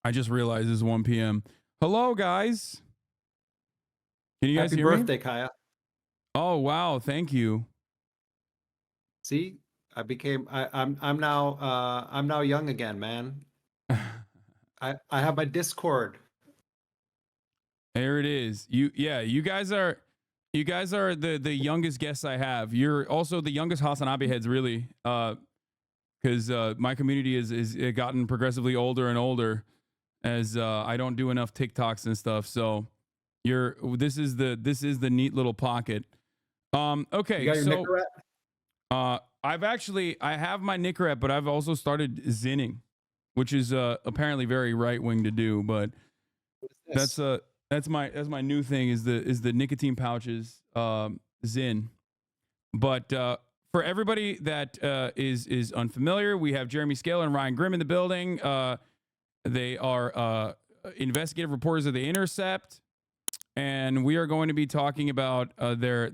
I just realized it's 1 p.m. Hello, guys. Can you guys Happy hear me? birthday, Kaya. Oh, wow. Thank you. See, I'm now young again, man. I have my Discord. There it is. You guys are the youngest guests I have. You're also the youngest HasanAbi heads, really. Because my community is gotten progressively older and older as I don't do enough TikToks and stuff. So this is the neat little pocket. You Okay, got your so Nicorette? I have my Nicorette, but I've also started zinning, which is apparently very right wing to do. But What is this? that's my new thing is the nicotine pouches Zyn. But for everybody that is unfamiliar, we have Jeremy Scahill and Ryan Grimm in the building. They are investigative reporters of the Intercept, and we are going to be talking about their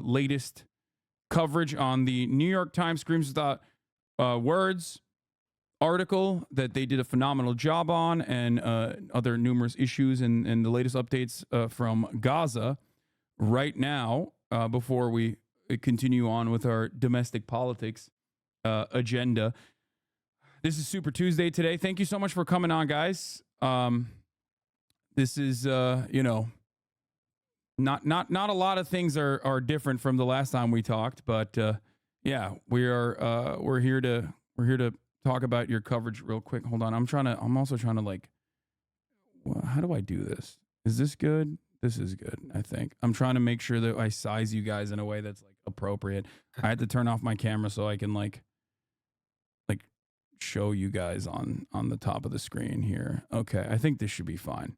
latest coverage on the New York Times Screams Without Words article that they did a phenomenal job on, and other numerous issues and the latest updates from Gaza right now before we continue on with our domestic politics agenda. This is Super Tuesday today. Thank you so much for coming on, guys. This is not a lot of things are different from the last time we talked, but yeah, we're here to talk about your coverage real quick. Hold on. I'm also trying to like, well, how do I do this? Is this good? This is good, I think. I'm trying to make sure that I size you guys in a way that's like appropriate. I had to turn off my camera so I can like show you guys on the top of the screen here. Okay, I think this should be fine.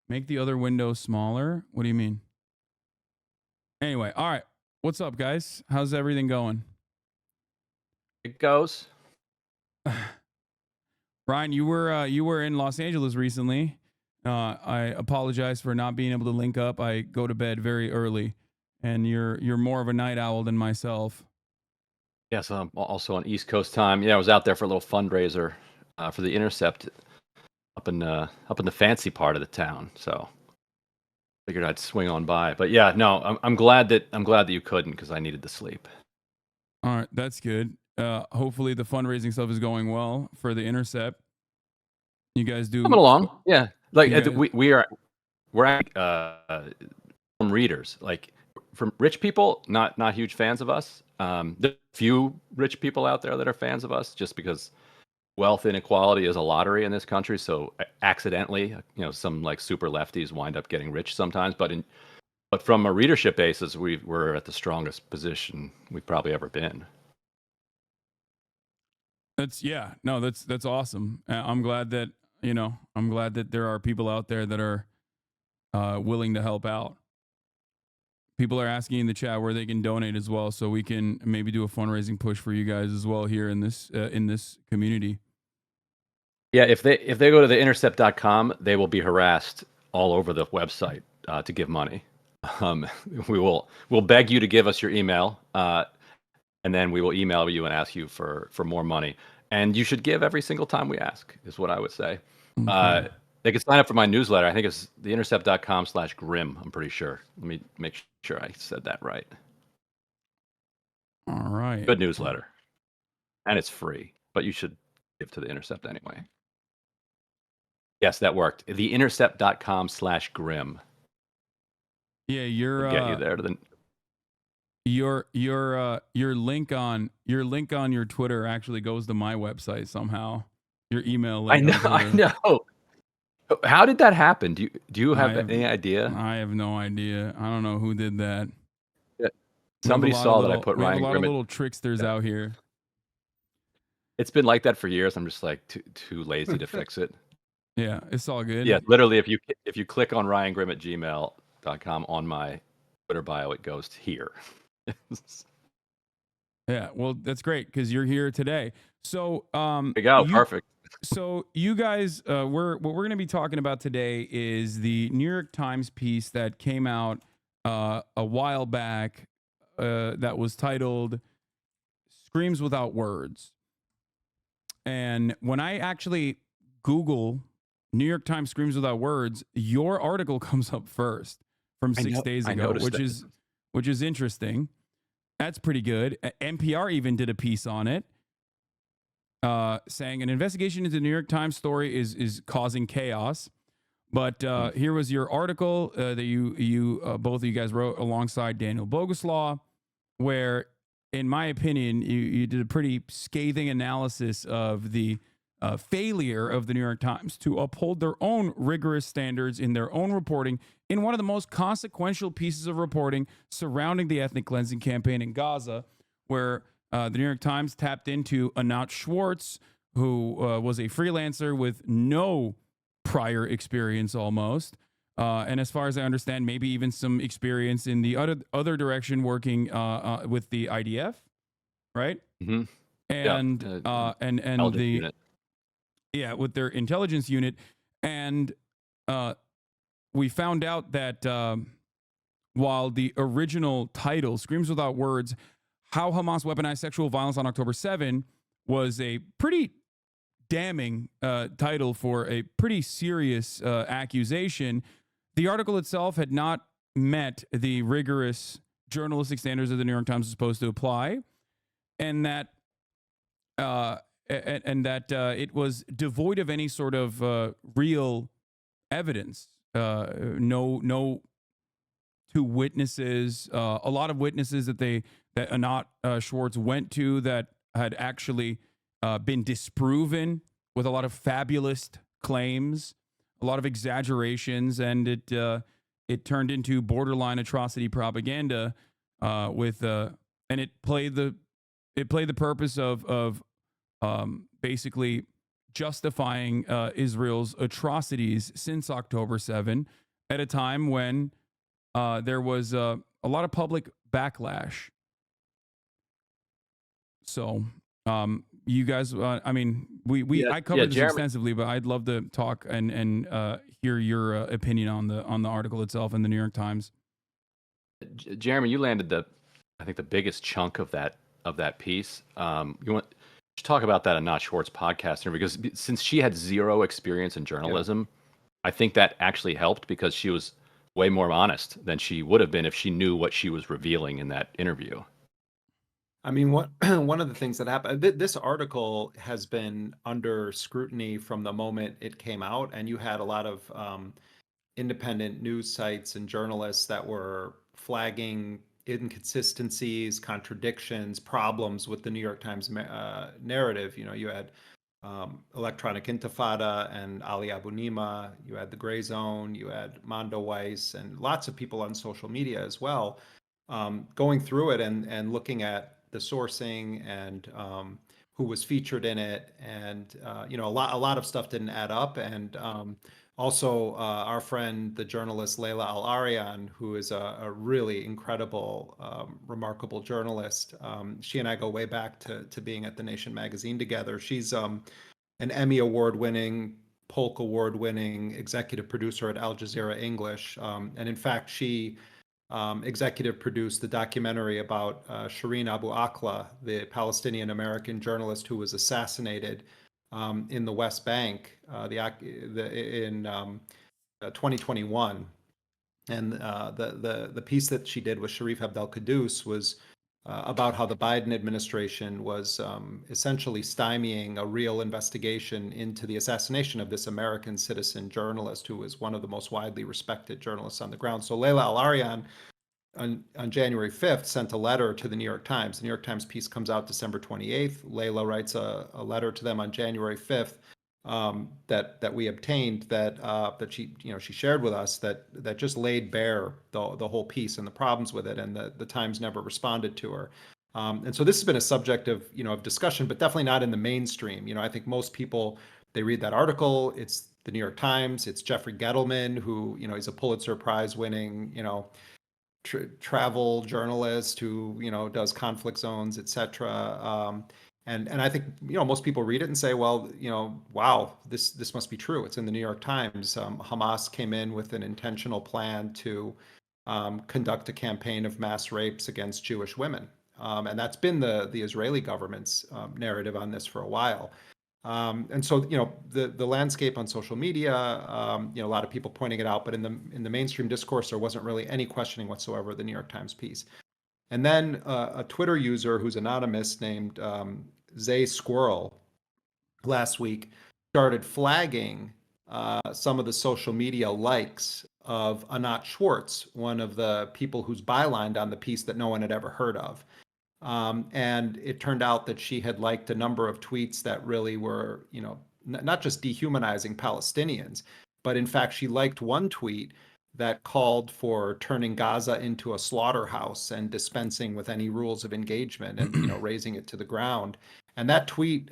Make the other window smaller. What do you mean? Anyway, all right. What's up, guys? How's everything going? It goes. Ryan, you were in Los Angeles recently. I apologize for not being able to link up. I go to bed very early, and you're more of a night owl than myself. Yes, I'm also on East Coast time. Yeah, I was out there for a little fundraiser for the Intercept up in the fancy part of the town. So figured I'd swing on by. But yeah, no, I'm glad that you couldn't, because I needed the sleep. All right, that's good. Hopefully the fundraising stuff is going well for the Intercept. You guys do Coming along. Yeah, like You guys- we're from readers, like from rich people, not huge fans of us. There's a few rich people out there that are fans of us, just because wealth inequality is a lottery in this country. So accidentally, some like super lefties wind up getting rich sometimes. But from a readership basis, we're at the strongest position we've probably ever been. That's awesome. I'm glad that there are people out there that are willing to help out. People are asking in the chat where they can donate as well, so we can maybe do a fundraising push for you guys as well here in this community. Yeah, if they go to theintercept.com, they will be harassed all over the website to give money. We'll beg you to give us your email, and then we will email you and ask you for more money. And you should give every single time we ask, is what I would say. Okay. They can sign up for my newsletter. I think it's theintercept.com/grim. I'm pretty sure. Let me make sure I said that right. All right. Good newsletter. And it's free, but you should give to the Intercept anyway. Yes, that worked. Theintercept.com/grim. Yeah, you're get you there to the your link on your Twitter actually goes to my website somehow. Your email link. I know. How did that happen? Do you have any idea? I have no idea. I don't know who did that. Yeah. Somebody saw that I put Ryan Grimm. We have a lot of little tricksters out here. It's been like that for years. I'm just like too lazy to fix it. Yeah, it's all good. Yeah, literally, if you click on Ryan Grimm at gmail.com on my Twitter bio, it goes here. Yeah, well, that's great because you're here today. So, there you go. Perfect. So, you guys, what we're going to be talking about today is the New York Times piece that came out a while back that was titled "Screams Without Words," And when I actually Google New York Times screams without words, your article comes up first from 6 days I ago, noticed which that. is interesting. That's pretty good. NPR even did a piece on it, saying an investigation into the New York Times story is causing chaos. But here was your article that you both of you guys wrote alongside Daniel Boguslaw, where, in my opinion, you did a pretty scathing analysis of the failure of the New York Times to uphold their own rigorous standards in their own reporting in one of the most consequential pieces of reporting surrounding the ethnic cleansing campaign in Gaza, where the New York Times tapped into Anat Schwartz, who was a freelancer with no prior experience almost. And as far as I understand, maybe even some experience in the other direction working with the IDF, right? Mm-hmm. And and the unit. with their intelligence unit. And we found out that while the original title, Screams Without Words, How Hamas Weaponized Sexual Violence on October 7, was a pretty damning title for a pretty serious accusation, the article itself had not met the rigorous journalistic standards that the New York Times is supposed to apply, and that it was devoid of any sort of real evidence. No two witnesses, a lot of witnesses that Anat Schwartz went to that had actually been disproven, with a lot of fabulous claims, a lot of exaggerations, and it turned into borderline atrocity propaganda and it played the purpose of basically justifying Israel's atrocities since October 7 at a time when there was a lot of public backlash. So you guys, I mean, I covered this extensively, but I'd love to talk and hear your opinion on the article itself in the New York Times. Jeremy, you landed I think the biggest chunk of that piece. You want to talk about that Anat Schwartz podcast interview, because since she had zero experience in journalism, I think that actually helped, because she was way more honest than she would have been if she knew what she was revealing in that interview. I mean, one of the things that happened, this article has been under scrutiny from the moment it came out, and you had a lot of independent news sites and journalists that were flagging inconsistencies, contradictions, problems with the New York Times narrative. You know, you had Electronic Intifada and Ali Abu Nima, you had the Gray Zone, you had Mondo Weiss, and lots of people on social media as well, going through it and looking at the sourcing and who was featured in it, and a lot of stuff didn't add up. And also our friend, the journalist Layla Al-Arian, who is a really incredible, remarkable journalist. She and I go way back to being at The Nation magazine together. She's an Emmy Award-winning, Polk Award-winning executive producer at Al Jazeera English, and in fact, she executive produced the documentary about Shireen Abu Akleh, the Palestinian American journalist who was assassinated in the West Bank in 2021. And the piece that she did with Sharif Abdel Qaddous was about how the Biden administration was essentially stymieing a real investigation into the assassination of this American citizen journalist who was one of the most widely respected journalists on the ground. So Layla Al-Arian on January 5th sent a letter to the New York Times. The New York Times piece comes out December 28th. Layla writes a letter to them on January 5th that we obtained, that she shared with us, that just laid bare the whole piece and the problems with it, and the Times never responded to her. And so this has been a subject of discussion, but definitely not in the mainstream. I think most people, they read that article, it's the New York Times, it's Jeffrey Gettleman, who he's a Pulitzer Prize winning travel journalist who does conflict zones, etc. And I think most people read it and say, well, wow, this must be true. It's in the New York Times. Hamas came in with an intentional plan to conduct a campaign of mass rapes against Jewish women, and that's been the Israeli government's narrative on this for a while. And so, the landscape on social media, a lot of people pointing it out, but in the mainstream discourse, there wasn't really any questioning whatsoever of the New York Times piece. And then a Twitter user who's anonymous named Zay Squirrel last week started flagging some of the social media likes of Anat Schwartz, one of the people who's bylined on the piece that no one had ever heard of. And it turned out that she had liked a number of tweets that really were, not just dehumanizing Palestinians, but in fact, she liked one tweet that called for turning Gaza into a slaughterhouse and dispensing with any rules of engagement and, razing it to the ground. And that tweet,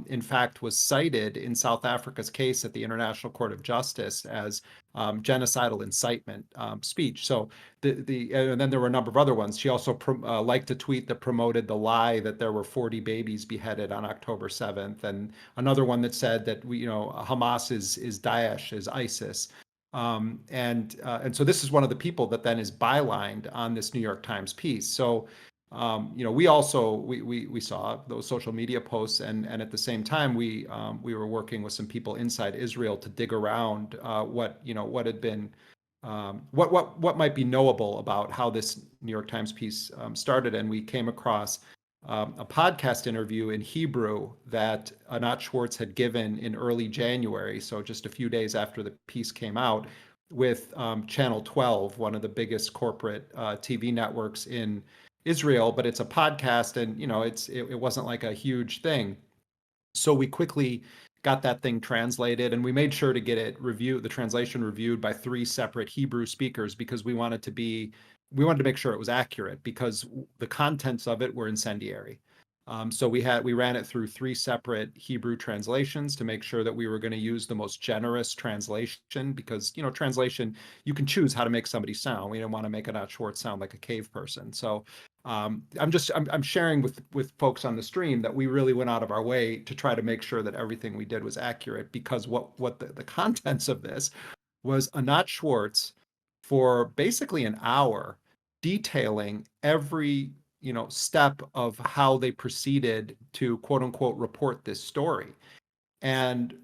in fact, was cited in South Africa's case at the International Court of Justice as genocidal incitement speech. So and then there were a number of other ones. She also liked a tweet that promoted the lie that there were 40 babies beheaded on October 7th, and another one that said that Hamas is Daesh, is ISIS. And so this is one of the people that then is bylined on this New York Times piece. So we also we saw those social media posts, and at the same time we were working with some people inside Israel to dig around what had been what might be knowable about how this New York Times piece started, and we came across a podcast interview in Hebrew that Anat Schwartz had given in early January, so just a few days after the piece came out, with Channel 12, one of the biggest corporate TV networks in Israel, but it's a podcast, and it wasn't like a huge thing. So we quickly got that thing translated, and we made sure to get it the translation reviewed by 3 separate Hebrew speakers, because we wanted to make sure it was accurate, because the contents of it were incendiary. So we ran it through 3 separate Hebrew translations to make sure that we were going to use the most generous translation, because translation, you can choose how to make somebody sound. We didn't want to make Anat Schwartz sound like a cave person. So I'm sharing with folks on the stream that we really went out of our way to try to make sure that everything we did was accurate, because what the contents of this was Anat Schwartz for basically an hour detailing every step of how they proceeded to quote unquote report this story. And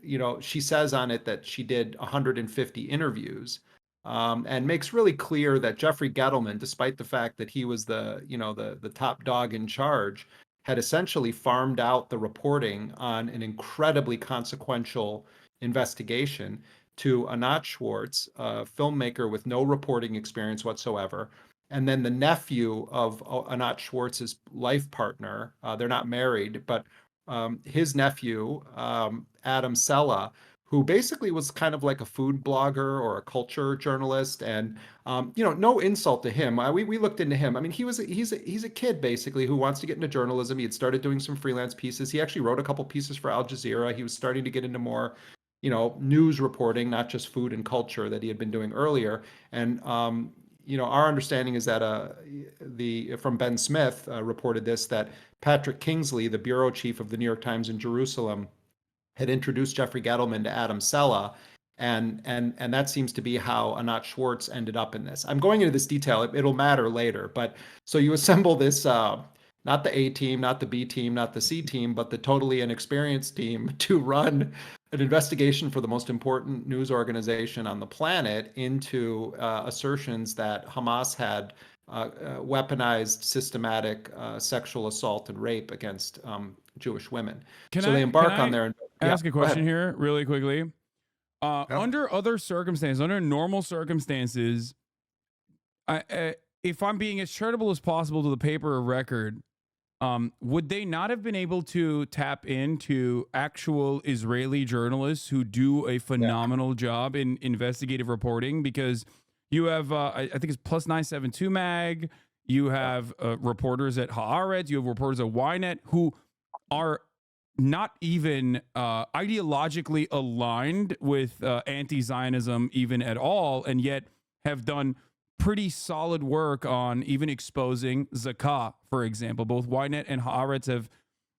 she says on it that she did 150 interviews, and makes really clear that Jeffrey Gettleman, despite the fact that he was the top dog in charge, had essentially farmed out the reporting on an incredibly consequential investigation to Anat Schwartz, a filmmaker with no reporting experience whatsoever. And then the nephew of Anat Schwartz's life partner, they're not married, but his nephew, Adam Sella, who basically was kind of like a food blogger or a culture journalist, and no insult to him. We looked into him. I mean, he's a kid basically who wants to get into journalism. He had started doing some freelance pieces. He actually wrote a couple pieces for Al Jazeera. He was starting to get into more news reporting, not just food and culture that he had been doing earlier. And our understanding is that from Ben Smith reported this, that Patrick Kingsley, the bureau chief of the New York Times in Jerusalem, had introduced Jeffrey Gettleman to Adam Sella, and that seems to be how Anat Schwartz ended up in this. I'm going into this detail; it'll matter later. But so you assemble this, not the A team, not the B team, not the C team, but the totally inexperienced team to run an investigation for the most important news organization on the planet into assertions that Hamas had weaponized systematic sexual assault and rape against Jewish women. They embark on their. Ask a question here really quickly. Under other circumstances, under normal circumstances, if I'm being as charitable as possible to the paper of record, would they not have been able to tap into actual Israeli journalists who do a phenomenal job in investigative reporting? Because you have, I think it's Plus 972 Mag, you have reporters at Haaretz, you have reporters at Ynet who are not even ideologically aligned with anti-Zionism even at all, and yet have done pretty solid work on even exposing Zakah, for example. Both Ynet and Haaretz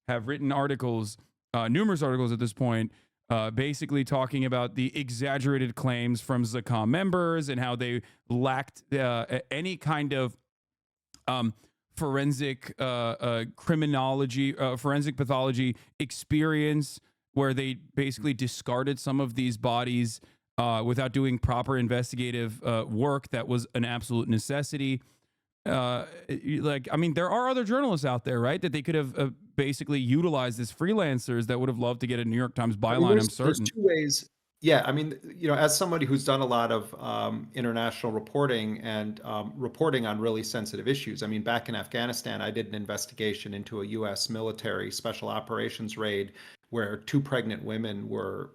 have written articles, numerous articles at this point, basically talking about the exaggerated claims from Zakah members and how they lacked any kind of forensic criminology, forensic pathology experience, where they basically discarded some of these bodies without doing proper investigative work that was an absolute necessity. I mean, there are other journalists out there, right, that they could have basically utilized as freelancers that would have loved to get a New York Times I mean, byline. I'm there's certain. two ways. Yeah, I mean, as somebody who's done a lot of international reporting and reporting on really sensitive issues. I mean, back in Afghanistan, I did an investigation into a U.S. military special operations raid where 2 pregnant women were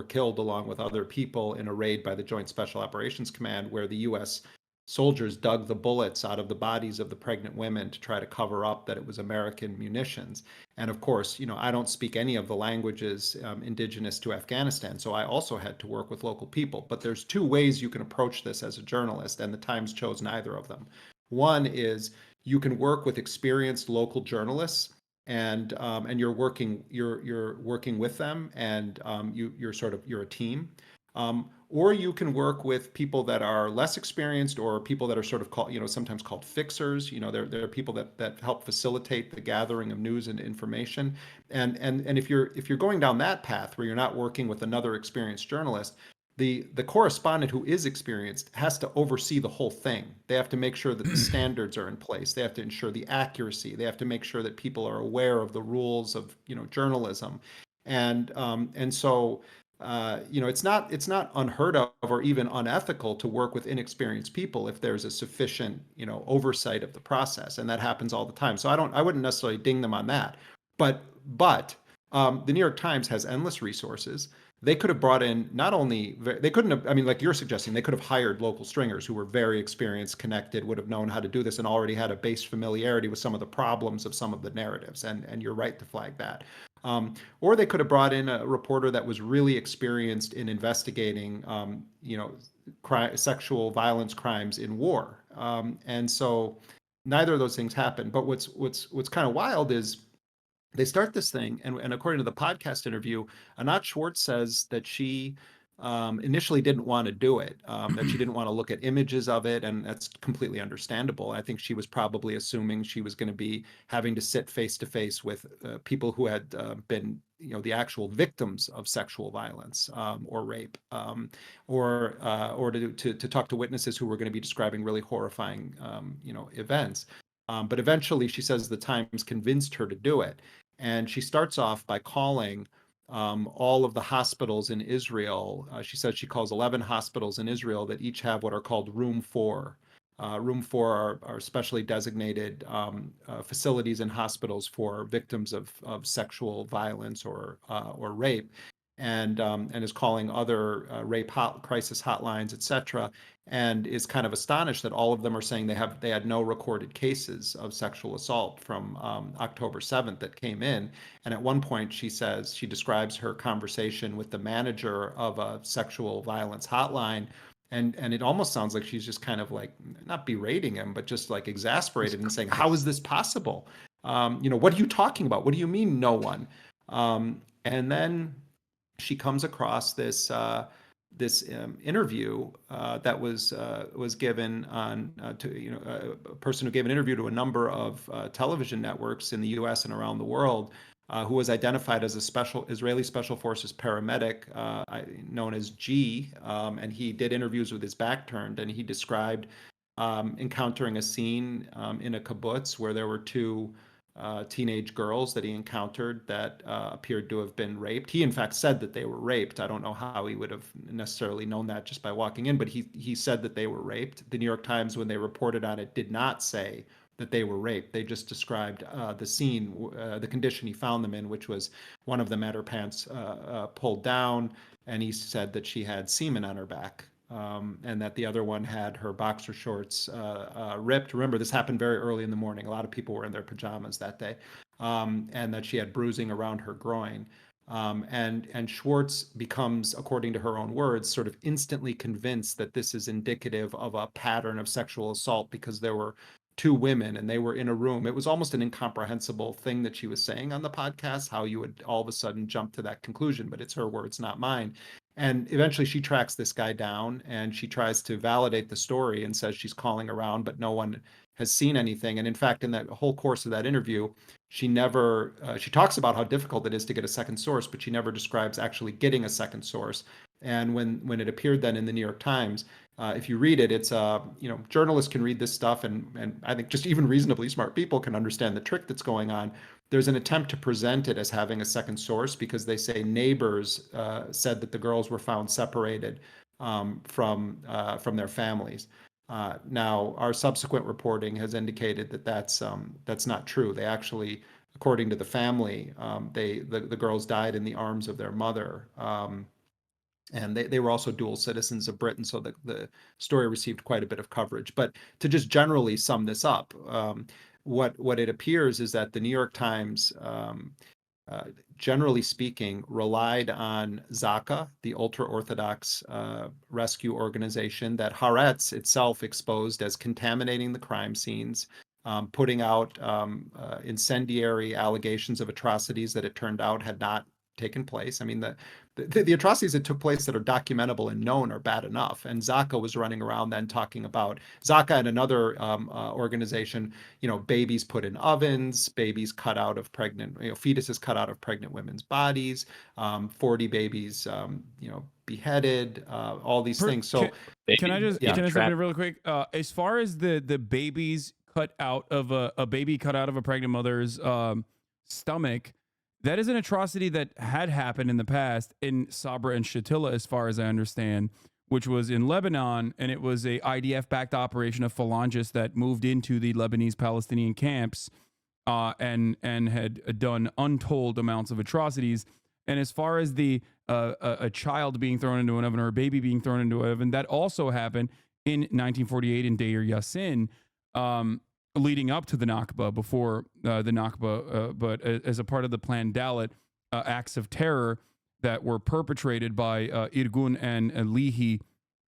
killed along with other people in a raid by the Joint Special Operations Command, where the U.S. soldiers dug the bullets out of the bodies of the pregnant women to try to cover up that it was American munitions. And of course, I don't speak any of the languages indigenous to Afghanistan, so I also had to work with local people. But there's 2 ways you can approach this as a journalist, and the Times chose neither of them. One is you can work with experienced local journalists, and you're working with them, and you're a team. Or you can work with people that are less experienced, or people that are sort of called, sometimes called fixers. There are people that help facilitate the gathering of news and information. And if you're going down that path where you're not working with another experienced journalist, the correspondent who is experienced has to oversee the whole thing. They have to make sure that the standards are in place. They have to ensure the accuracy. They have to make sure that people are aware of the rules of journalism. And so it's not unheard of or even unethical to work with inexperienced people if there's a sufficient oversight of the process, and that happens all the time. So I wouldn't necessarily ding them on that, but the New York Times has endless resources. They could have brought in they couldn't have, I mean, like you're suggesting, they could have hired local stringers who were very experienced, connected, would have known how to do this, and already had a base familiarity with some of the problems of some of the narratives. And you're right to flag that. Or they could have brought in a reporter that was really experienced in investigating, sexual violence crimes in war. And so neither of those things happened. But what's kind of wild is they start this thing, and according to the podcast interview, Anat Schwartz says that she initially didn't want to do it, that she didn't want to look at images of it, and that's completely understandable. I think she was probably assuming she was going to be having to sit face to face with people who had been, the actual victims of sexual violence or rape, or to talk to witnesses who were going to be describing really horrifying, events. But eventually, she says the Times convinced her to do it, and she starts off by calling all of the hospitals in Israel. She says she calls 11 hospitals in Israel that each have what are called Room 4. Room 4 are specially designated facilities and hospitals for victims of sexual violence or rape, and is calling other rape crisis hotlines, etc., and is kind of astonished that all of them are saying they had no recorded cases of sexual assault from October 7th that came in. And at one point, she describes her conversation with the manager of a sexual violence hotline, and it almost sounds like she's just kind of like not berating him, but just like exasperated and saying, "How is this possible? What are you talking about? What do you mean, no one?" And then she comes across this interview that was given on to a person who gave an interview to a number of television networks in the U.S. and around the world, who was identified as a Israeli Special Forces paramedic known as G, and he did interviews with his back turned, and he described encountering a scene in a kibbutz where there were 2 teenage girls that he encountered that appeared to have been raped. He, in fact, said that they were raped. I don't know how he would have necessarily known that just by walking in, but he said that they were raped. The New York Times, when they reported on it, did not say that they were raped. They just described the scene, the condition he found them in, which was one of them had her pants pulled down, and he said that she had semen on her back. And that the other one had her boxer shorts ripped. Remember, this happened very early in the morning. A lot of people were in their pajamas that day. And that she had bruising around her groin. And Schwartz becomes, according to her own words, sort of instantly convinced that this is indicative of a pattern of sexual assault because there were 2 women and they were in a room. It was almost an incomprehensible thing that she was saying on the podcast, how you would all of a sudden jump to that conclusion, but it's her words, not mine. And eventually she tracks this guy down and she tries to validate the story and says she's calling around, but no one has seen anything. And in fact, in that whole course of that interview, she never she talks about how difficult it is to get a second source, but she never describes actually getting a second source. And when it appeared then in the New York Times, if you read it, it's journalists can read this stuff, and I think just even reasonably smart people can understand the trick that's going on. There's an attempt to present it as having a second source because they say neighbors said that the girls were found separated from their families. Now, our subsequent reporting has indicated that that's not true. They actually, according to the family, the girls died in the arms of their mother. And they were also dual citizens of Britain, so the story received quite a bit of coverage. But to just generally sum this up, what it appears is that the New York Times, generally speaking, relied on Zaka, the ultra-Orthodox rescue organization that Haaretz itself exposed as contaminating the crime scenes, putting out incendiary allegations of atrocities that it turned out had not taken place. I mean, the atrocities that took place that are documentable and known are bad enough. And Zaka was running around then talking about Zaka and another organization, babies put in ovens, babies cut out of pregnant, fetuses cut out of pregnant women's bodies, 40 babies, beheaded, all these things. So can I step in really quick? As far as the babies cut out of a baby cut out of a pregnant mother's stomach, that is an atrocity that had happened in the past in Sabra and Shatila, as far as I understand, which was in Lebanon, and it was a IDF-backed operation of phalangists that moved into the Lebanese Palestinian camps and had done untold amounts of atrocities. And as far as a child being thrown into an oven or a baby being thrown into an oven, that also happened in 1948 in Deir Yassin. Leading up to the Nakba, before the Nakba, but as a part of the planned Dalit acts of terror that were perpetrated by Irgun and Lihi,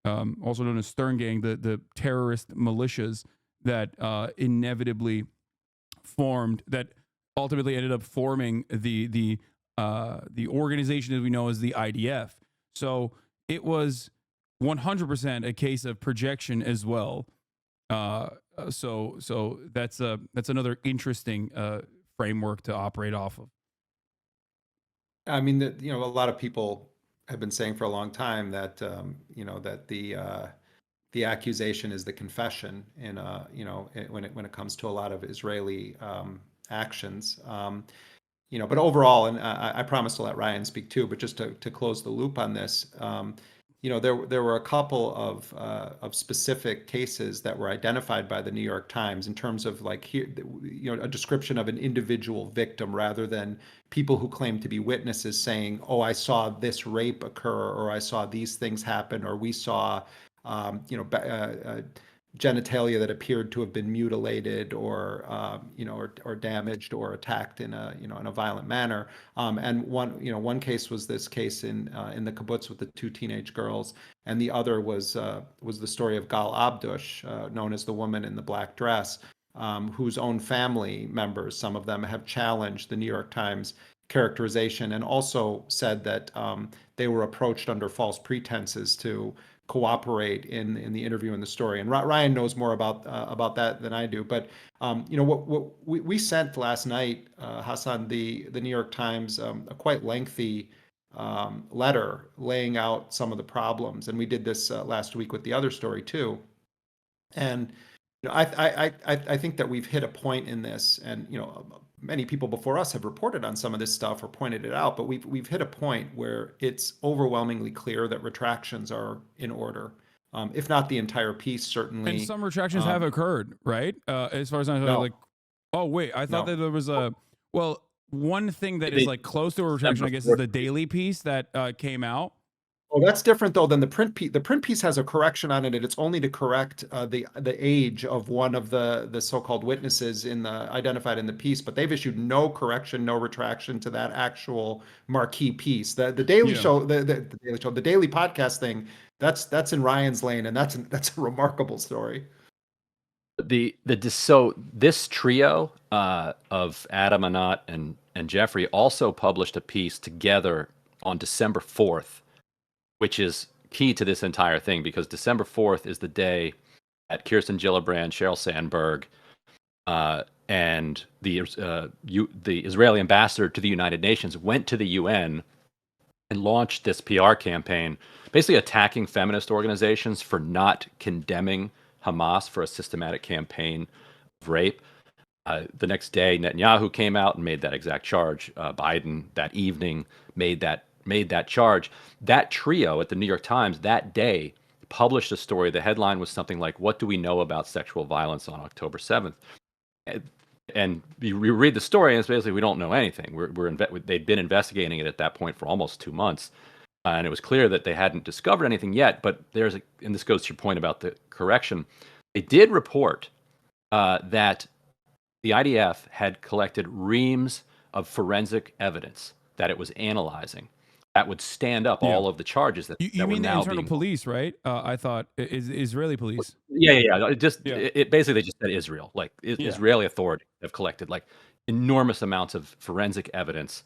also known as Stern Gang, the terrorist militias that inevitably formed, that ultimately ended up forming the organization that we know as the IDF. So it was 100% a case of projection as well. So that's another interesting framework to operate off of. I mean, a lot of people have been saying for a long time that that the accusation is the confession in when it comes to a lot of Israeli actions. But overall, and I promise to let Ryan speak too, but just to close the loop on this. There were a couple of specific cases that were identified by the New York Times in terms of a description of an individual victim rather than people who claim to be witnesses saying, "Oh, I saw this rape occur," or "I saw these things happen," or "We saw, genitalia that appeared to have been mutilated or damaged or attacked in a violent manner." And one case was this case in the kibbutz with the two teenage girls, and the other was the story of Gal Abdush, known as the woman in the black dress, whose own family members, some of them, have challenged the New York Times characterization and also said that they were approached under false pretenses to cooperate in the interview and the story. And Ryan knows more about that than I do. But what we sent last night, Hasan, the New York Times, a quite lengthy letter laying out some of the problems, and we did this last week with the other story too. And I think that we've hit a point in this, and many people before us have reported on some of this stuff or pointed it out, but we've hit a point where it's overwhelmingly clear that retractions are in order, if not the entire piece, certainly. And some retractions have occurred, right? As far as I know, oh wait, I thought that there was one thing that is close to a retraction, I guess, is the daily piece that came out. Oh, that's different though than the print piece. The print piece has a correction on it, and it's only to correct the age of one of the so-called witnesses identified in the piece. But they've issued no correction, no retraction to that actual marquee piece. The Daily Show, the Daily Show, the Daily Podcast thing. That's in Ryan's lane, and that's a remarkable story. So this trio of Adam, Anat, and Jeffrey also published a piece together on December 4th. Which is key to this entire thing, because December 4th is the day that Kirsten Gillibrand, Sheryl Sandberg, and the Israeli ambassador to the United Nations went to the UN and launched this PR campaign, basically attacking feminist organizations for not condemning Hamas for a systematic campaign of rape. The next day, Netanyahu came out and made that exact charge. Biden that evening made that charge. That trio at the New York Times that day published a story. The headline was something like, "What do we know about sexual violence on October 7th?" And you read the story, and it's basically we don't know anything. They'd been investigating it at that point for almost 2 months, and it was clear that they hadn't discovered anything yet. But and this goes to your point about the correction. They did report that the IDF had collected reams of forensic evidence that it was analyzing that would stand up all of the charges that You that were mean the now internal being. police, right? I thought Israeli police. Yeah. Yeah. It basically they just said Israel, like Yeah. Israeli authorities have collected like enormous amounts of forensic evidence,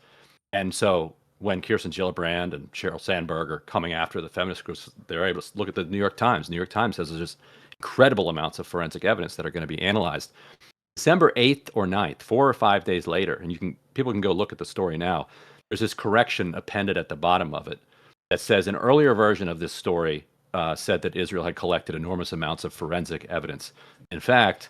and so when Kirsten Gillibrand and Sheryl Sandberg are coming after the feminist groups, they're able to look at the New York Times. New York Times says there's just incredible amounts of forensic evidence that are going to be analyzed. December 8th or 9th, 4 or 5 days later, and people can go look at the story now. There's this correction appended at the bottom of it that says an earlier version of this story said that Israel had collected enormous amounts of forensic evidence. In fact,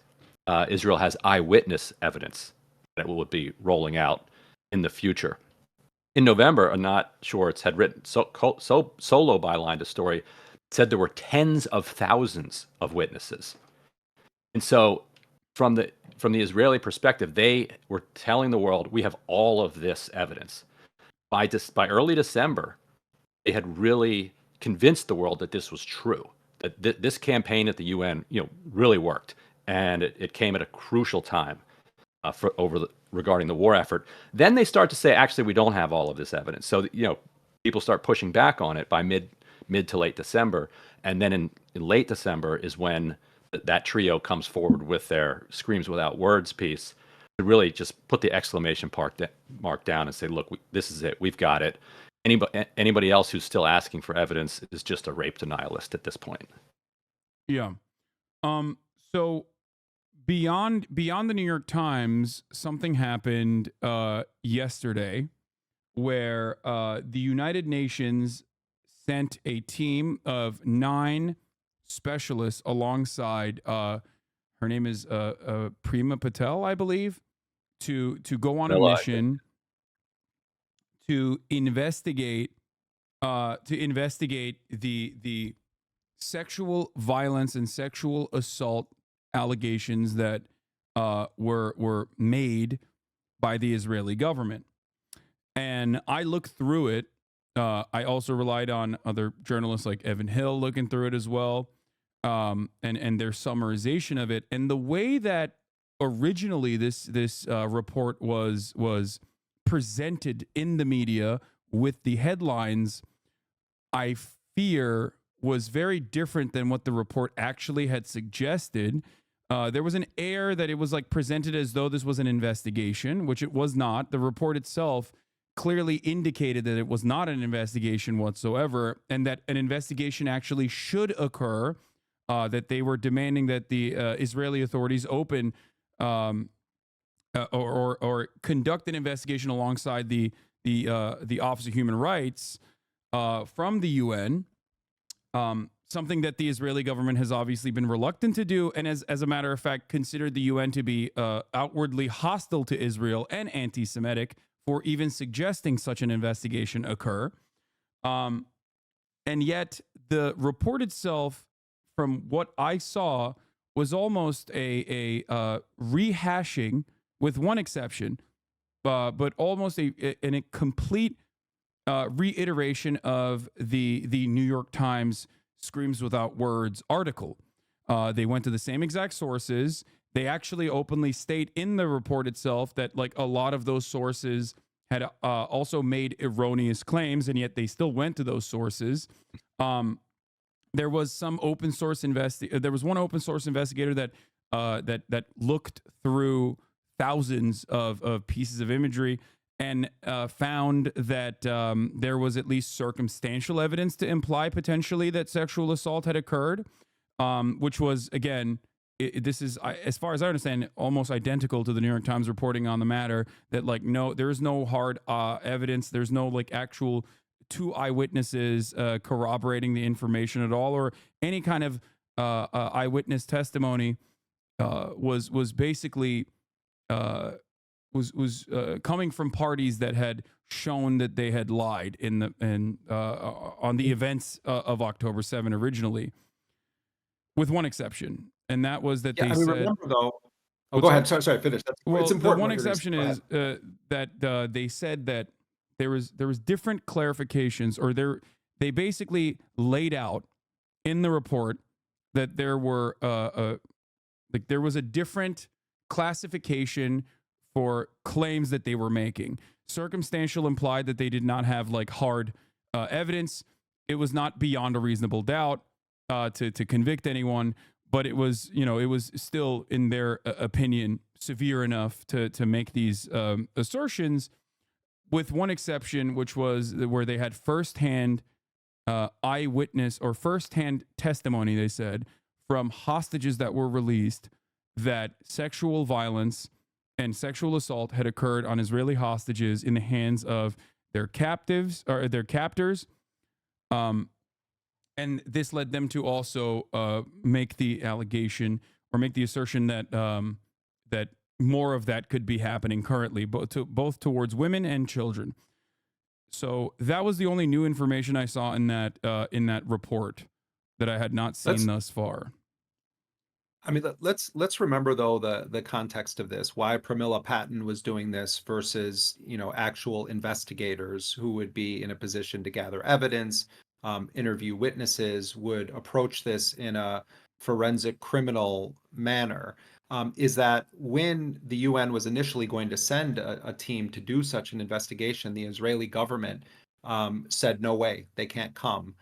Israel has eyewitness evidence that will be rolling out in the future. In November, Anat Schwartz had written solo bylined a story, said there were tens of thousands of witnesses. And so from the Israeli perspective, they were telling the world, we have all of this evidence. By early December, they had really convinced the world that this was true, that this campaign at the UN, really worked, and it came at a crucial time regarding the war effort. Then they start to say, actually, we don't have all of this evidence. So people start pushing back on it by mid to late December, and then in late December is when that trio comes forward with their Screams Without Words piece to really just put the exclamation mark down and say, look, this is it. We've got it. Anybody else who's still asking for evidence is just a rape denialist at this point. Yeah. So beyond the New York Times, something happened yesterday where the United Nations sent a team of 9 specialists alongside her name is Prima Patel, I believe, to go on a mission to investigate the sexual violence and sexual assault allegations that were made by the Israeli government. And I looked through it. I also relied on other journalists like Evan Hill looking through it as well, and their summarization of it. And the way that originally this report was presented in the media with the headlines, I fear was very different than what the report actually had suggested. There was an air that it was like presented as though this was an investigation, which it was not. The report itself clearly indicated that it was not an investigation whatsoever, and that an investigation actually should occur, that they were demanding that the Israeli authorities open or conduct an investigation alongside the Office of Human Rights from the UN, something that the Israeli government has obviously been reluctant to do, and as a matter of fact, considered the UN to be outwardly hostile to Israel and anti-Semitic for even suggesting such an investigation occur. And yet the report itself, from what I saw, was almost a rehashing, with one exception, but almost a complete reiteration of the New York Times Screams Without Words article. They went to the same exact sources. They actually openly state in the report itself that like a lot of those sources had also made erroneous claims, and yet they still went to those sources. There was some open source there was one open source investigator that looked through thousands of pieces of imagery and found that there was at least circumstantial evidence to imply potentially that sexual assault had occurred, which was, again, this is, as far as I understand, almost identical to the New York Times reporting on the matter, that like, no, there is no hard evidence. There's no like actual two eyewitnesses corroborating the information at all, or any kind of eyewitness testimony was basically coming from parties that had shown that they had lied on the events of October 7 originally, with one exception, and that was that Yeah, they I mean, said. remember though. Oh, What's go that? ahead. Sorry, finish. Well, It's the important. one what you're gonna exception say. Go is that they said that there was different clarifications, or they basically laid out in the report that there were like there was a different classification for claims that they were making. Circumstantial implied that they did not have like hard evidence. It was not beyond a reasonable doubt to convict anyone, but it was, it was still, in their opinion, severe enough to make these assertions, with one exception, which was where they had firsthand eyewitness or firsthand testimony, they said, from hostages that were released, that sexual violence and sexual assault had occurred on Israeli hostages in the hands of their captives or their captors. And this led them to also make the allegation, or make the assertion that that more of that could be happening currently, both towards women and children. So that was the only new information I saw in that report that I had not seen thus far. I mean, let's remember though the context of this, why Pramila Patten was doing this versus, actual investigators who would be in a position to gather evidence, interview witnesses, would approach this in a forensic criminal manner. Is that when the UN was initially going to send a team to do such an investigation, the Israeli government said, no way, they can't come.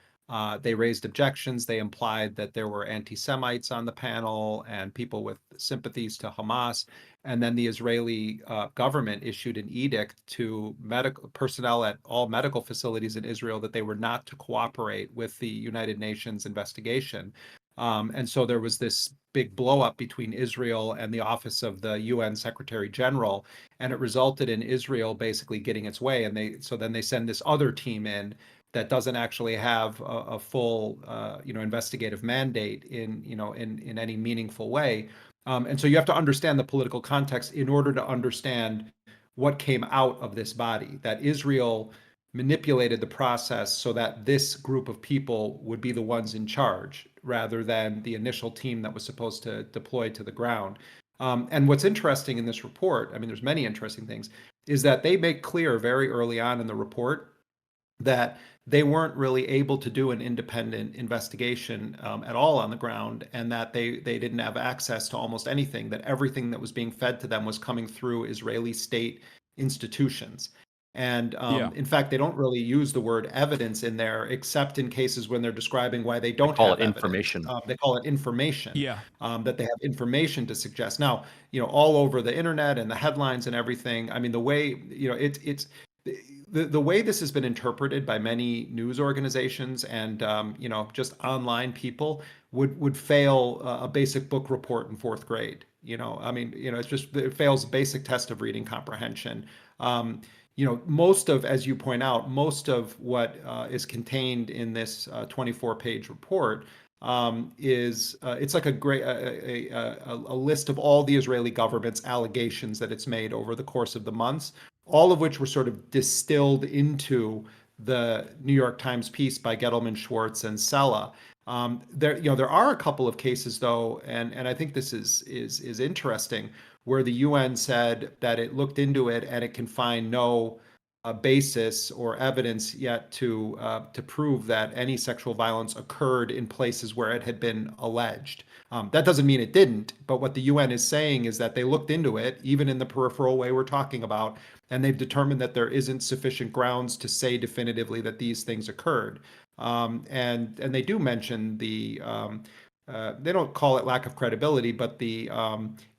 They raised objections. They implied that there were anti-Semites on the panel and people with sympathies to Hamas. And then the Israeli government issued an edict to medical personnel at all medical facilities in Israel that they were not to cooperate with the United Nations investigation. And so there was this big blow up between Israel and the office of the UN Secretary General, and it resulted in Israel basically getting its way. And then they send this other team in that doesn't actually have a full, investigative mandate in any meaningful way. And so you have to understand the political context in order to understand what came out of this body, that Israel manipulated the process so that this group of people would be the ones in charge rather than the initial team that was supposed to deploy to the ground. And what's interesting in this report, I mean, there's many interesting things, is that they make clear very early on in the report that they weren't really able to do an independent investigation at all on the ground, and that they didn't have access to almost anything, that everything that was being fed to them was coming through Israeli state institutions. And in fact, they don't really use the word evidence in there, except in cases when they're describing why they don't call have it evidence. information. They call it information. Yeah. That they have information to suggest. Now, all over the internet and the headlines and everything. I mean, the way it's the way this has been interpreted by many news organizations and just online people would fail a basic book report in fourth grade. I mean, it fails a basic test of reading comprehension. Most of, as you point out, most of what is contained in this 24-page report is it's like a list of all the Israeli government's allegations that it's made over the course of the months, all of which were sort of distilled into the New York Times piece by Gettleman, Schwartz, and Sella. There are a couple of cases though, and I think this is interesting, where the UN said that it looked into it and it can find no basis or evidence yet to prove that any sexual violence occurred in places where it had been alleged. That doesn't mean it didn't, but what the UN is saying is that they looked into it, even in the peripheral way we're talking about, and they've determined that there isn't sufficient grounds to say definitively that these things occurred. And they do mention they don't call it lack of credibility, but the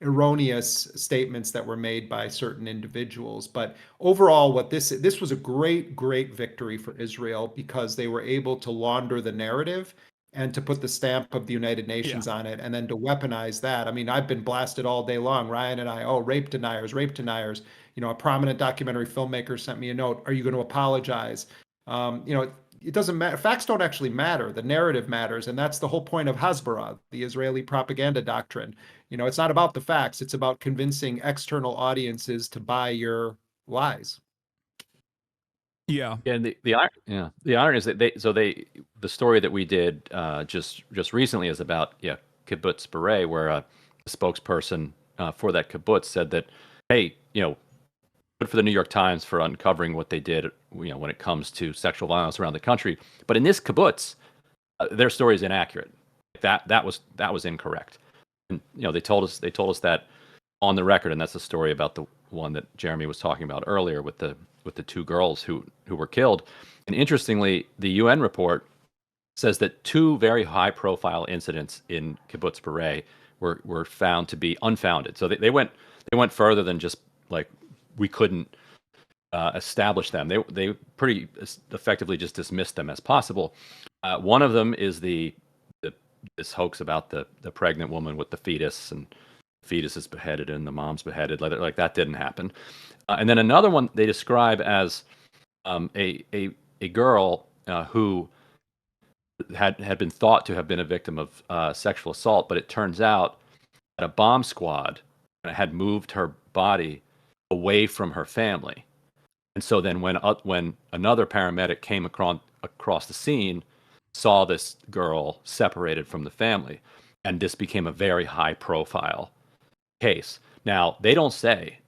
erroneous statements that were made by certain individuals. But overall, this was a great victory for Israel, because they were able to launder the narrative and to put the stamp of the United Nations on it, and then to weaponize that. I mean, I've been blasted all day long, Ryan and I, oh, rape deniers, rape deniers. You know, a prominent documentary filmmaker sent me a note. Are you going to apologize? You know, it doesn't matter. Facts don't actually matter. The narrative matters. And that's the whole point of Hasbara, the Israeli propaganda doctrine. You know, it's not about the facts. It's about convincing external audiences to buy your lies. Yeah. And the irony is that the story that we did just recently is about kibbutz Beret, where a spokesperson for that kibbutz said that, hey, you know, good for the New York Times for uncovering what they did, you know, when it comes to sexual violence around the country, but in this kibbutz, their story is inaccurate. That was incorrect, and you know they told us that on the record, and that's the story about the one that Jeremy was talking about earlier with the two girls who were killed. And interestingly, the UN report says that two very high-profile incidents in Kibbutz Beret were found to be unfounded. So they went further than just like we couldn't establish them. They pretty effectively just dismissed them as possible. One of them is this hoax about the pregnant woman with the fetus, and the fetus is beheaded and the mom's beheaded. Like that didn't happen. And then another one they describe as a girl who had been thought to have been a victim of sexual assault, but it turns out that a bomb squad had moved her body away from her family. And so then when another paramedic came across the scene, saw this girl separated from the family, and this became a very high profile case. Now, they don't say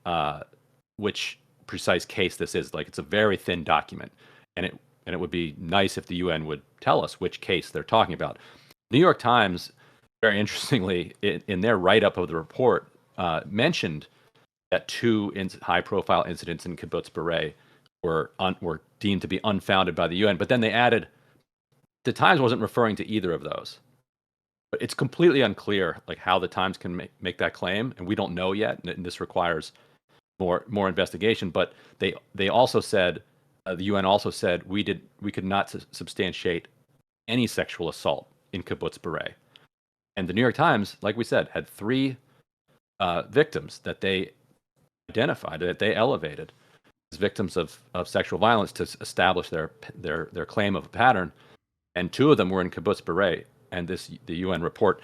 which precise case this is. Like, it's a very thin document, and it would be nice if the UN would tell us which case they're talking about. New York Times, very interestingly, in their write-up of the report, mentioned that two high-profile incidents in Kibbutz Beret were deemed to be unfounded by the UN. But then they added, the Times wasn't referring to either of those. But it's completely unclear like how the Times can make that claim, and we don't know yet. And this requires more investigation. But they also said, the UN also said we could not substantiate any sexual assault in Kibbutz Beret. And the New York Times, like we said, had three victims that they identified, that they elevated as victims of sexual violence to establish their claim of a pattern. And two of them were in Kibbutz Beret. And the UN report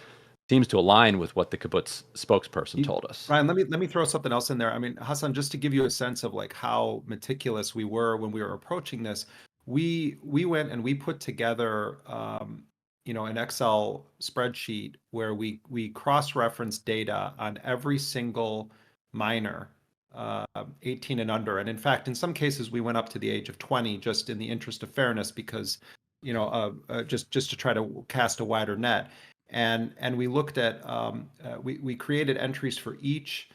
seems to align with what the kibbutz spokesperson told us. Ryan, let me throw something else in there. I mean, Hasan, just to give you a sense of like how meticulous we were when we were approaching this, we went and we put together an Excel spreadsheet where we cross-referenced data on every single minor 18 and under. And in fact, in some cases, we went up to the age of 20 just in the interest of fairness, because just to try to cast a wider net. And we looked at we created entries for each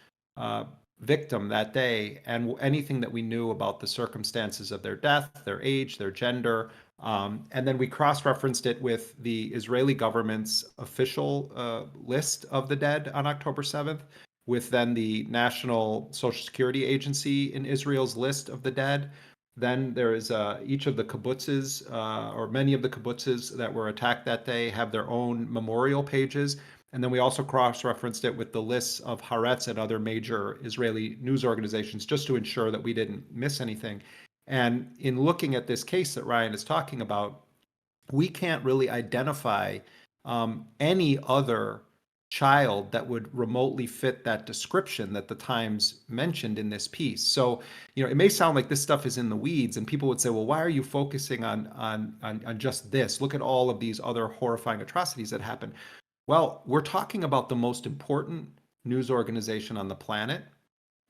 victim that day, and anything that we knew about the circumstances of their death, their age, their gender, and then we cross-referenced it with the Israeli government's official list of the dead on October 7th, with then the National Social Security Agency in Israel's list of the dead. Then there is each of the kibbutzes, or many of the kibbutzes that were attacked that day, have their own memorial pages. And then we also cross-referenced it with the lists of Haaretz and other major Israeli news organizations, just to ensure that we didn't miss anything. And in looking at this case that Ryan is talking about, we can't really identify any other child that would remotely fit that description that the Times mentioned in this piece. So, it may sound like this stuff is in the weeds, and people would say, well, why are you focusing on just this? Look at all of these other horrifying atrocities that happen. Well, we're talking about the most important news organization on the planet.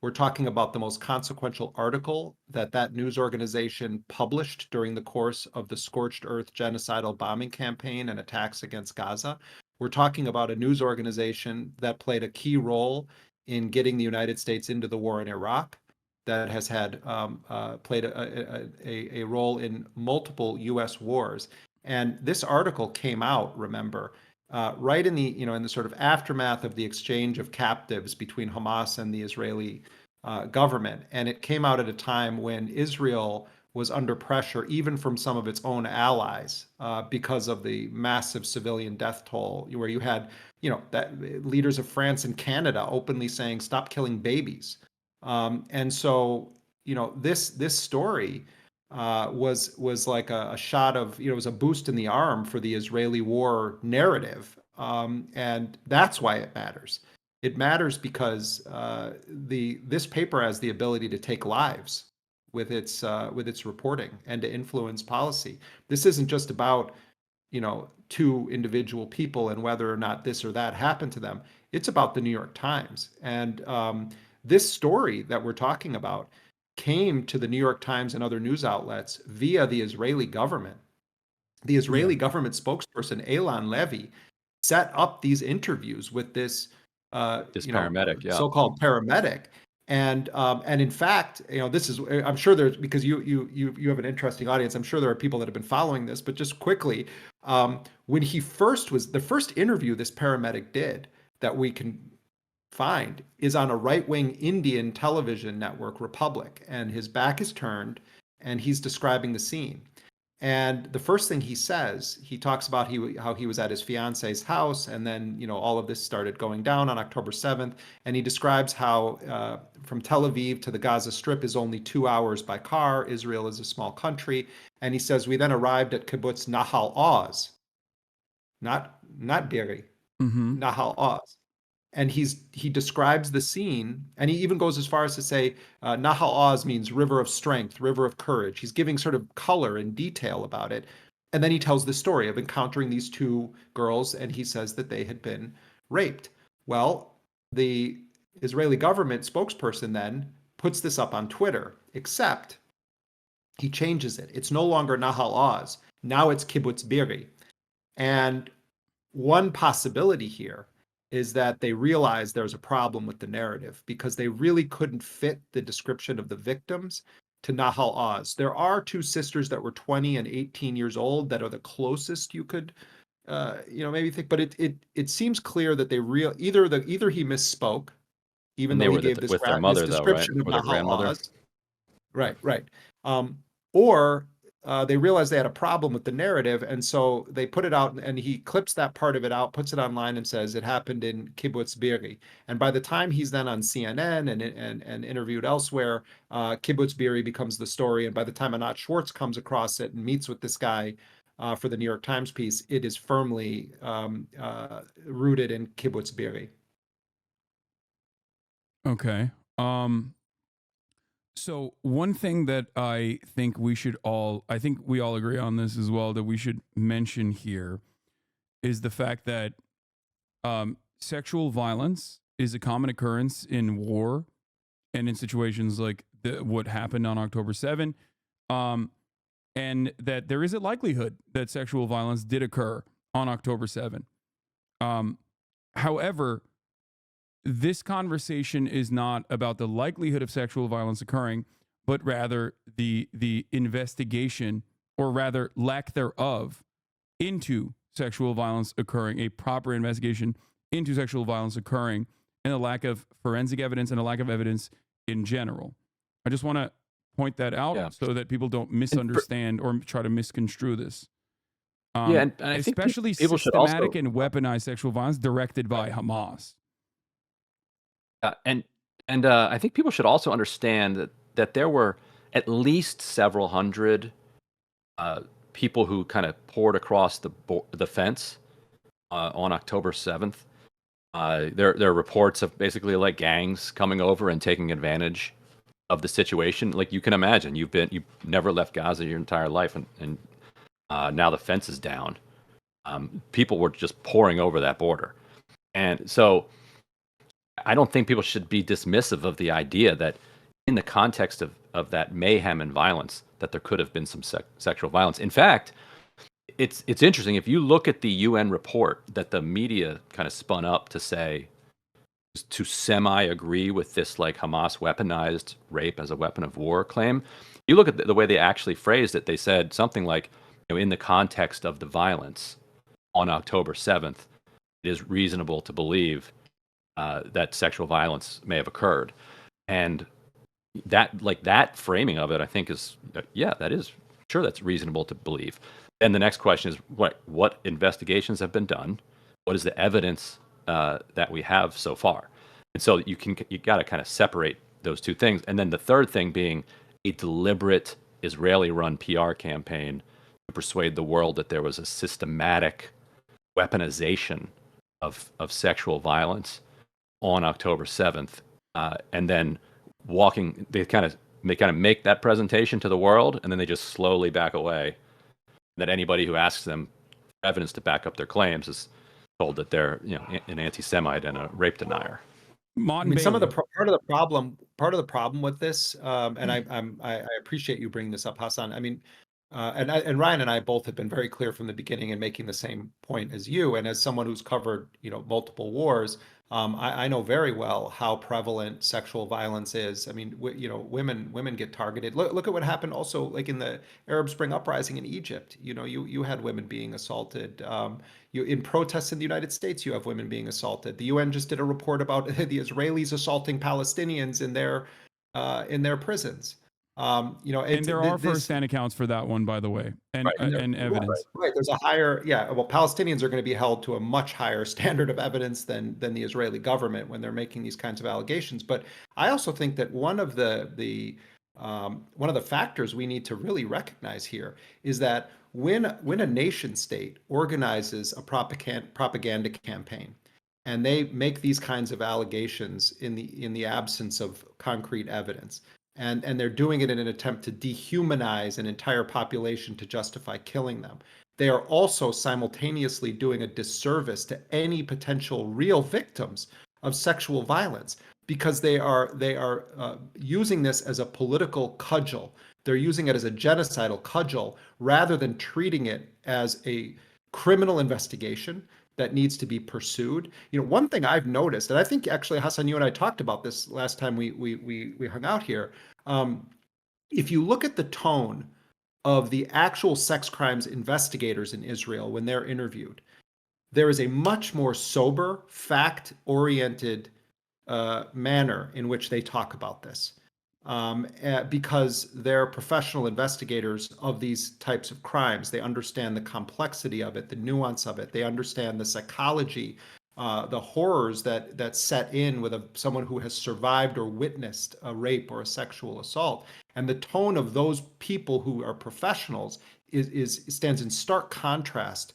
We're talking about the most consequential article that news organization published during the course of the scorched earth genocidal bombing campaign and attacks against Gaza. We're talking about a news organization that played a key role in getting the United States into the war in Iraq, that has had played a role in multiple U.S. wars. And this article came out, remember, right in the sort of aftermath of the exchange of captives between Hamas and the Israeli government. And it came out at a time when Israel was under pressure, even from some of its own allies, because of the massive civilian death toll, where you had, that leaders of France and Canada openly saying, "Stop killing babies." And so, this story was like a shot of, it was a boost in the arm for the Israeli war narrative, and that's why it matters. It matters because this paper has the ability to take lives with its reporting and to influence policy. This isn't just about, two individual people and whether or not this or that happened to them. It's about the New York Times. And this story that we're talking about came to the New York Times and other news outlets via the Israeli government. The Israeli government spokesperson, Elan Levy, set up these interviews with this paramedic, so-called paramedic. And in fact, this is, I'm sure there's, because you have an interesting audience. I'm sure there are people that have been following this, but just quickly, when the first interview this paramedic did that we can find is on a right-wing Indian television network, Republic, and his back is turned and he's describing the scene. And the first thing he says, he talks about how he was at his fiance's house, and then all of this started going down on October 7th. And he describes how from Tel Aviv to the Gaza Strip is only 2 hours by car. Israel is a small country, and he says we then arrived at kibbutz Nahal Oz, not Be'eri, Nahal Oz. And he describes the scene, and he even goes as far as to say Nahal Oz means river of strength, river of courage. He's giving sort of color and detail about it. And then he tells the story of encountering these two girls, and he says that they had been raped. Well, the Israeli government spokesperson then puts this up on Twitter, except he changes it. It's no longer Nahal Oz. Now it's kibbutz Be'eri. And one possibility here is that they realized there's a problem with the narrative because they really couldn't fit the description of the victims to Nahal Oz. There are two sisters that were 20 and 18 years old that are the closest you could, maybe think. But it seems clear that they either he misspoke, even though he gave this with their mother, though, right? description of Or their grandmother. Oz. Right. Or they realized they had a problem with the narrative, and so they put it out, and he clips that part of it out, puts it online, and says it happened in kibbutz Be'eri. And by the time he's then on CNN and interviewed elsewhere, kibbutz Be'eri becomes the story. And by the time Anat Schwartz comes across it and meets with this guy for the New York Times piece, it is firmly rooted in kibbutz Be'eri. Okay. So one thing that I think we all agree on this as well, that we should mention here is the fact that sexual violence is a common occurrence in war and in situations like what happened on October 7, and that there is a likelihood that sexual violence did occur on October 7. However, this conversation is not about the likelihood of sexual violence occurring, but rather the investigation, or rather lack thereof, into sexual violence occurring, a proper investigation into sexual violence occurring, and a lack of forensic evidence and a lack of evidence in general. I just want to point that out so that people don't misunderstand or try to misconstrue this. And I think especially people systematic and weaponized sexual violence directed by Hamas. And I think people should also understand that there were at least several hundred people who kind of poured across the fence on October 7th. There are reports of basically like gangs coming over and taking advantage of the situation. Like you can imagine, you've never left Gaza your entire life, and now the fence is down. People were just pouring over that border, and so I don't think people should be dismissive of the idea that in the context of that mayhem and violence, that there could have been some sexual violence. In fact, it's interesting. If you look at the UN report that the media kind of spun up to say, to semi-agree with this like Hamas weaponized rape as a weapon of war claim, you look at the way they actually phrased it, they said something like, in the context of the violence on October 7th, it is reasonable to believe that sexual violence may have occurred. And that framing of it, I think is that is sure that's reasonable to believe. And the next question is what investigations have been done? What is the evidence that we have so far? And so you got to kind of separate those two things. And then the third thing being a deliberate Israeli-run PR campaign to persuade the world that there was a systematic weaponization of sexual violence on October 7th, and then they kind of make that presentation to the world, and then they just slowly back away. That anybody who asks them for evidence to back up their claims is told that they're an anti-Semite and a rape denier. I mean, some of the part of the problem with this, and I appreciate you bringing this up, Hasan. I mean, and Ryan and I both have been very clear from the beginning in making the same point as you, and as someone who's covered multiple wars, I know very well how prevalent sexual violence is. I mean, women get targeted. Look at what happened also, like in the Arab Spring uprising in Egypt. You had women being assaulted. In protests in the United States, you have women being assaulted. The UN just did a report about the Israelis assaulting Palestinians in their prisons. And there are first-hand accounts for that one, by the way, and evidence. Right. There's a higher, well, Palestinians are going to be held to a much higher standard of evidence than the Israeli government when they're making these kinds of allegations. But I also think that one of the factors we need to really recognize here is that when a nation state organizes a propaganda campaign, and they make these kinds of allegations in the absence of concrete evidence, and they're doing it in an attempt to dehumanize an entire population to justify killing them, they are also simultaneously doing a disservice to any potential real victims of sexual violence, because they are using this as a political cudgel. They're using it as a genocidal cudgel rather than treating it as a criminal investigation that needs to be pursued. One thing I've noticed, and I think actually, Hasan, you and I talked about this last time we hung out here. If you look at the tone of the actual sex crimes investigators in Israel when they're interviewed, there is a much more sober, fact-oriented manner in which they talk about this. Because they're professional investigators of these types of crimes. They understand the complexity of it, the nuance of it. They understand the psychology, the horrors that set in with someone who has survived or witnessed a rape or a sexual assault. And the tone of those people who are professionals stands in stark contrast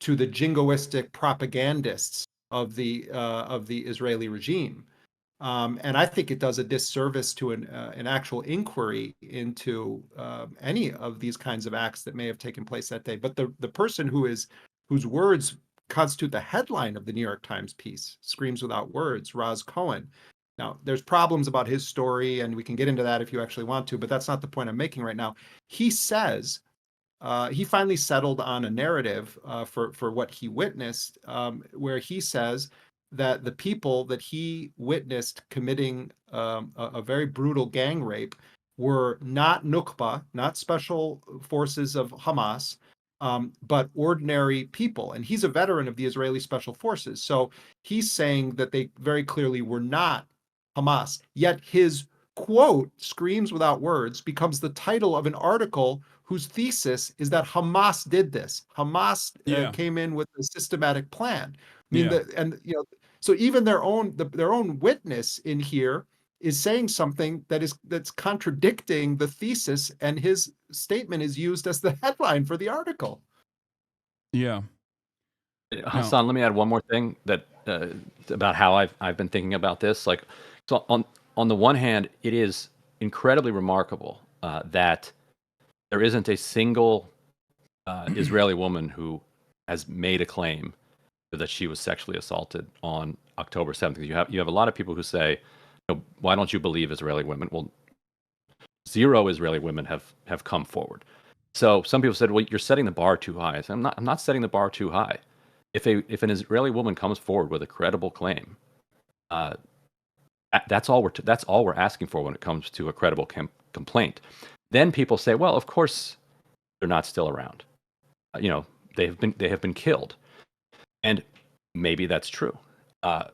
to the jingoistic propagandists of the Israeli regime. And I think it does a disservice to an actual inquiry into any of these kinds of acts that may have taken place that day. But the person whose words constitute the headline of the New York Times piece, Screams Without Words, Raz Cohen. Now, there's problems about his story, and we can get into that if you actually want to, but that's not the point I'm making right now. He says he finally settled on a narrative for what he witnessed, where he says that the people that he witnessed committing a very brutal gang rape were not Nukba, not special forces of Hamas, but ordinary people. And he's a veteran of the Israeli Special Forces. So he's saying that they very clearly were not Hamas. Yet his quote, Screams Without Words, becomes the title of an article whose thesis is that Hamas did this. Hamas came in with a systematic plan. I mean, so even their own witness in here is saying something that's contradicting the thesis, and his statement is used as the headline for the article. Yeah. Hasan, let me add one more thing that about how I've been thinking about this. Like, so on the one hand, it is incredibly remarkable that there isn't a single Israeli woman who has made a claim that she was sexually assaulted on October 7th. You have a lot of people who say, why don't you believe Israeli women? Well, 0 Israeli women have come forward. So some people said, well, you're setting the bar too high. I said, I'm not setting the bar too high. If an Israeli woman comes forward with a credible claim, that's all we're asking for when it comes to a credible complaint. Then people say, well, of course they're not still around. They have been killed, and maybe that's true. But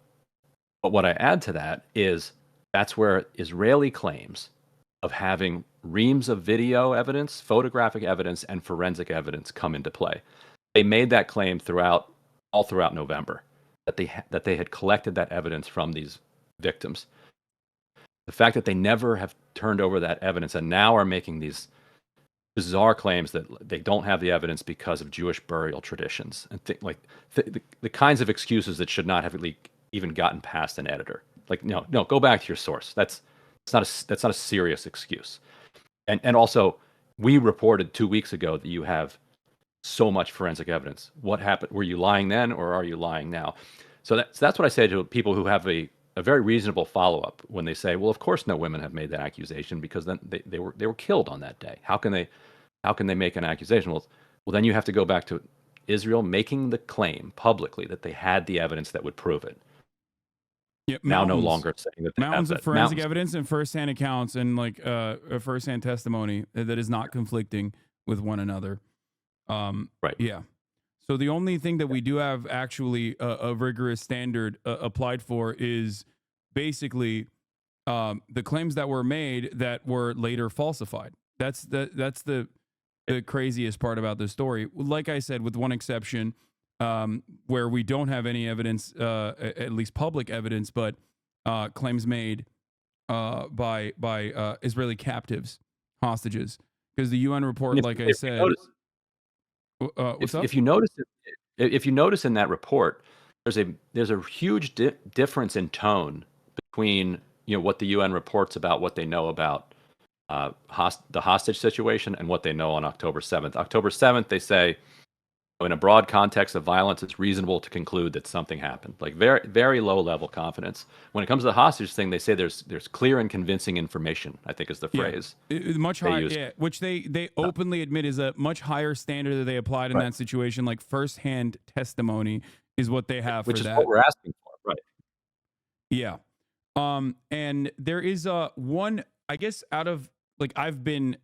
what I add to that is that's where Israeli claims of having reams of video evidence, photographic evidence, and forensic evidence come into play. They made that claim all throughout November, that they had collected that evidence from these victims. The fact that they never have turned over that evidence and now are making these bizarre claims that they don't have the evidence because of Jewish burial traditions and the kinds of excuses that should not have even gotten past an editor. Like, no, go back to your source. That's not a serious excuse. And also, we reported 2 weeks ago that you have so much forensic evidence. What happened? Were you lying then, or are you lying now? So that's what I say to people who have a very reasonable follow-up when they say, well, of course no women have made that accusation because then they were killed on that day. How can they make an accusation? Well, then you have to go back to Israel making the claim publicly that they had the evidence that would prove it. Yep, now no longer saying that they mountains have of forensic evidence and firsthand accounts and a firsthand testimony that is not conflicting with one another. Right. Yeah. So the only thing that we do have actually a rigorous standard applied for is basically the claims that were made that were later falsified. That's the craziest part about this story. Like I said, with one exception, where we don't have any evidence, at least public evidence, but claims made by Israeli captives, hostages, because the UN report, like I said. If you notice in that report, there's a huge difference in tone between what the UN reports about what they know about the hostage situation and what they know on October 7th. October 7th, they say, in a broad context of violence, it's reasonable to conclude that something happened. Like very, very low level confidence. When it comes to the hostage thing, they say there's clear and convincing information, I think is the phrase. Much higher, which they openly admit is a much higher standard that they applied in that situation. Like firsthand testimony is what they have which for is that. what we're asking for, right? Yeah. And there is one, I guess, out of I've been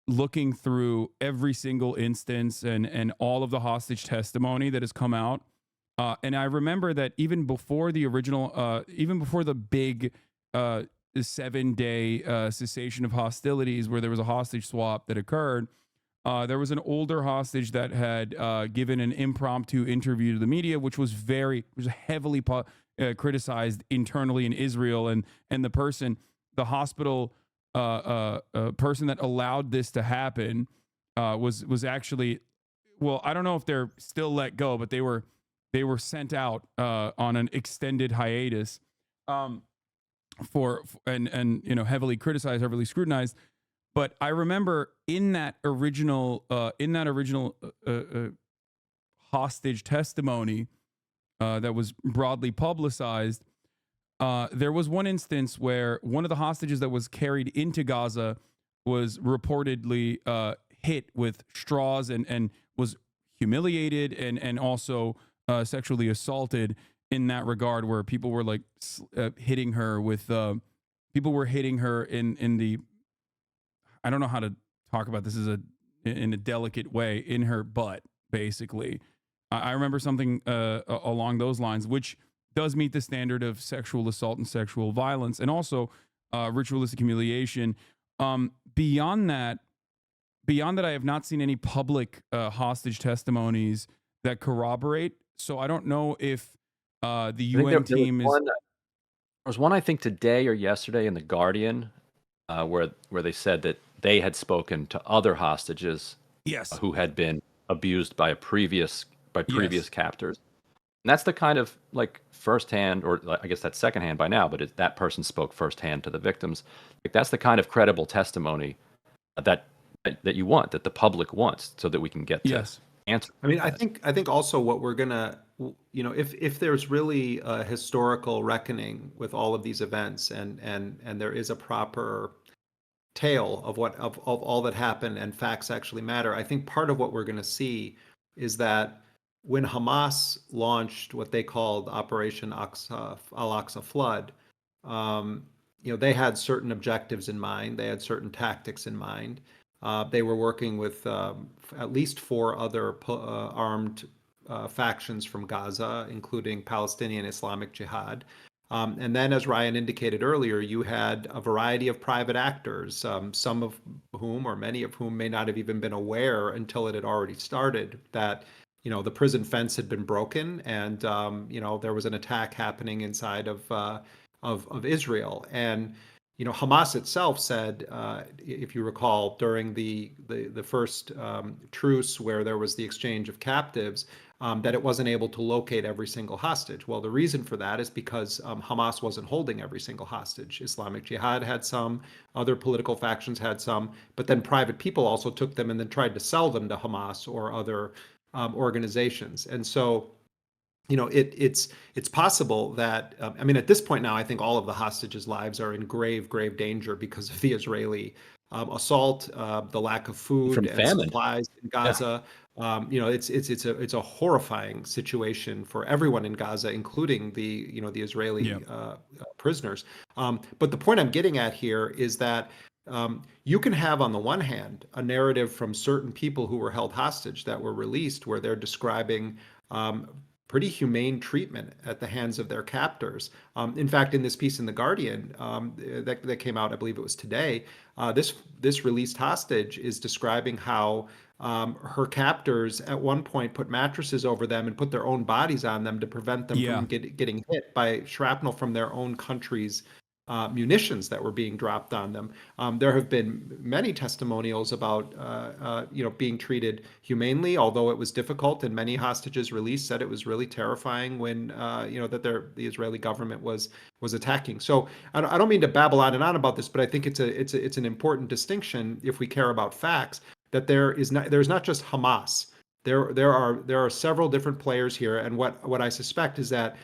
looking through every single instance and all of the hostage testimony that has come out. And I remember that even before the original, even before the big 7-day cessation of hostilities where there was a hostage swap that occurred, there was an older hostage that had given an impromptu interview to the media, which was heavily criticized internally in Israel. And the hospital person that allowed this to happen was actually, well, I don't know if they're still let go, but they were sent out on an extended hiatus and heavily criticized, heavily scrutinized. But I remember in that original hostage testimony that was broadly publicized, there was one instance where one of the hostages that was carried into Gaza was reportedly hit with straws and was humiliated and also sexually assaulted in that regard, where people were hitting her with people were hitting her in the, I don't know how to talk about this in a delicate way, in her butt, basically. I remember something along those lines, which does meet the standard of sexual assault and sexual violence, and also ritualistic humiliation. Beyond that, I have not seen any public hostage testimonies that corroborate. So I don't know if the UN team is. There was one, I think, today or yesterday in the Guardian, where they said that they had spoken to other hostages, yes, who had been abused by previous captors. And that's the kind of firsthand, or I guess that's secondhand by now, but that person spoke firsthand to the victims. That's the kind of credible testimony that you want, that the public wants, so that we can get to answer. I mean, I think also what we're gonna, if there's really a historical reckoning with all of these events, and there is a proper tale of all that happened and facts actually matter, I think part of what we're going to see is that when Hamas launched what they called Operation Al-Aqsa Flood, they had certain objectives in mind. They had certain tactics in mind. They were working with at least 4 other armed factions from Gaza, including Palestinian Islamic Jihad. And then, as Ryan indicated earlier, you had a variety of private actors, some of whom, or many of whom, may not have even been aware until it had already started that, the prison fence had been broken, and there was an attack happening inside of Israel. And Hamas itself said, if you recall, during the first truce where there was the exchange of captives, that it wasn't able to locate every single hostage. Well, the reason for that is because Hamas wasn't holding every single hostage. Islamic Jihad had some, other political factions had some, but then private people also took them and then tried to sell them to Hamas or other organizations. And so, it's possible that at this point now, I think all of the hostages' lives are in grave danger because of the Israeli assault, the lack of food From and famine. supplies in Gaza. It's a horrifying situation for everyone in Gaza, including the Israeli prisoners. But the point I'm getting at here is that you can have, on the one hand, a narrative from certain people who were held hostage that were released, where they're describing pretty humane treatment at the hands of their captors. In fact, in this piece in The Guardian that came out, I believe it was today, this released hostage is describing how her captors at one point put mattresses over them and put their own bodies on them to prevent them from getting hit by shrapnel from their own country's munitions that were being dropped on them. There have been many testimonials about being treated humanely, although it was difficult, and many hostages released said it was really terrifying when that the Israeli government was attacking. So I don't mean to babble on and on about this, but I think it's an important distinction if we care about facts, that there's not just Hamas. There are several different players here, and what I suspect is that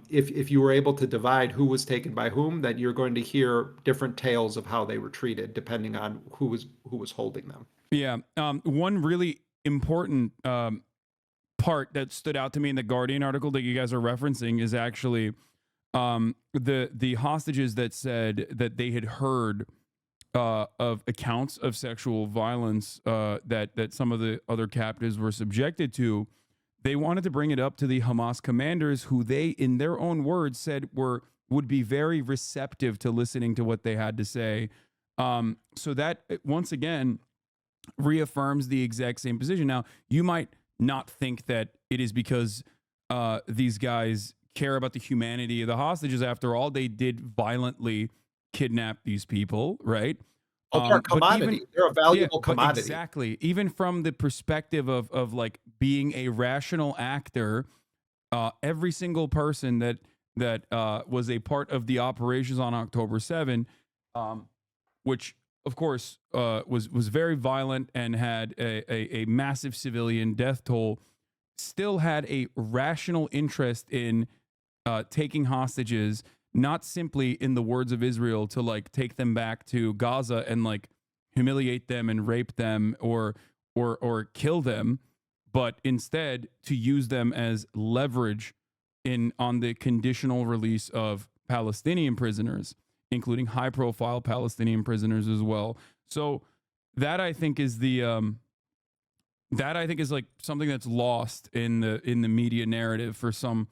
if you were able to divide who was taken by whom, that you're going to hear different tales of how they were treated depending on who was holding them. Yeah. One really important part that stood out to me in the Guardian article that you guys are referencing is actually the hostages that said that they had heard of accounts of sexual violence that some of the other captives were subjected to. They wanted to bring it up to the Hamas commanders, who they, in their own words, said would be very receptive to listening to what they had to say. So that, once again, reaffirms the exact same position. Now, you might not think that it is because these guys care about the humanity of the hostages. After all, they did violently kidnap these people, right? Oh, they're a commodity. They're a valuable commodity. Exactly. Even from the perspective of like being a rational actor, every single person that was a part of the operations on October 7, which of course was very violent and had a massive civilian death toll, still had a rational interest in taking hostages, not simply, in the words of Israel, to like take them back to Gaza and like humiliate them and rape them or kill them, but instead to use them as leverage on the conditional release of Palestinian prisoners, including high profile Palestinian prisoners as well. So that I think is like something that's lost in the media narrative for some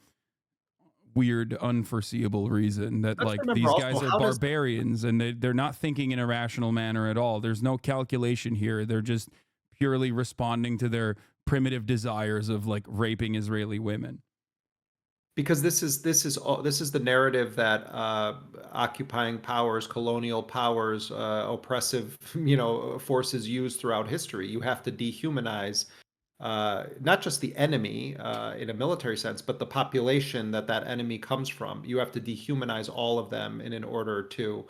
weird, unforeseeable reason, that like these guys are barbarians and they're not thinking in a rational manner at all. There's no calculation here. They're just purely responding to their primitive desires of like raping Israeli women. Because this is the narrative that occupying powers, colonial powers, oppressive forces use throughout history. You have to dehumanize not just the enemy in a military sense, but the population that enemy comes from. You have to dehumanize all of them in order to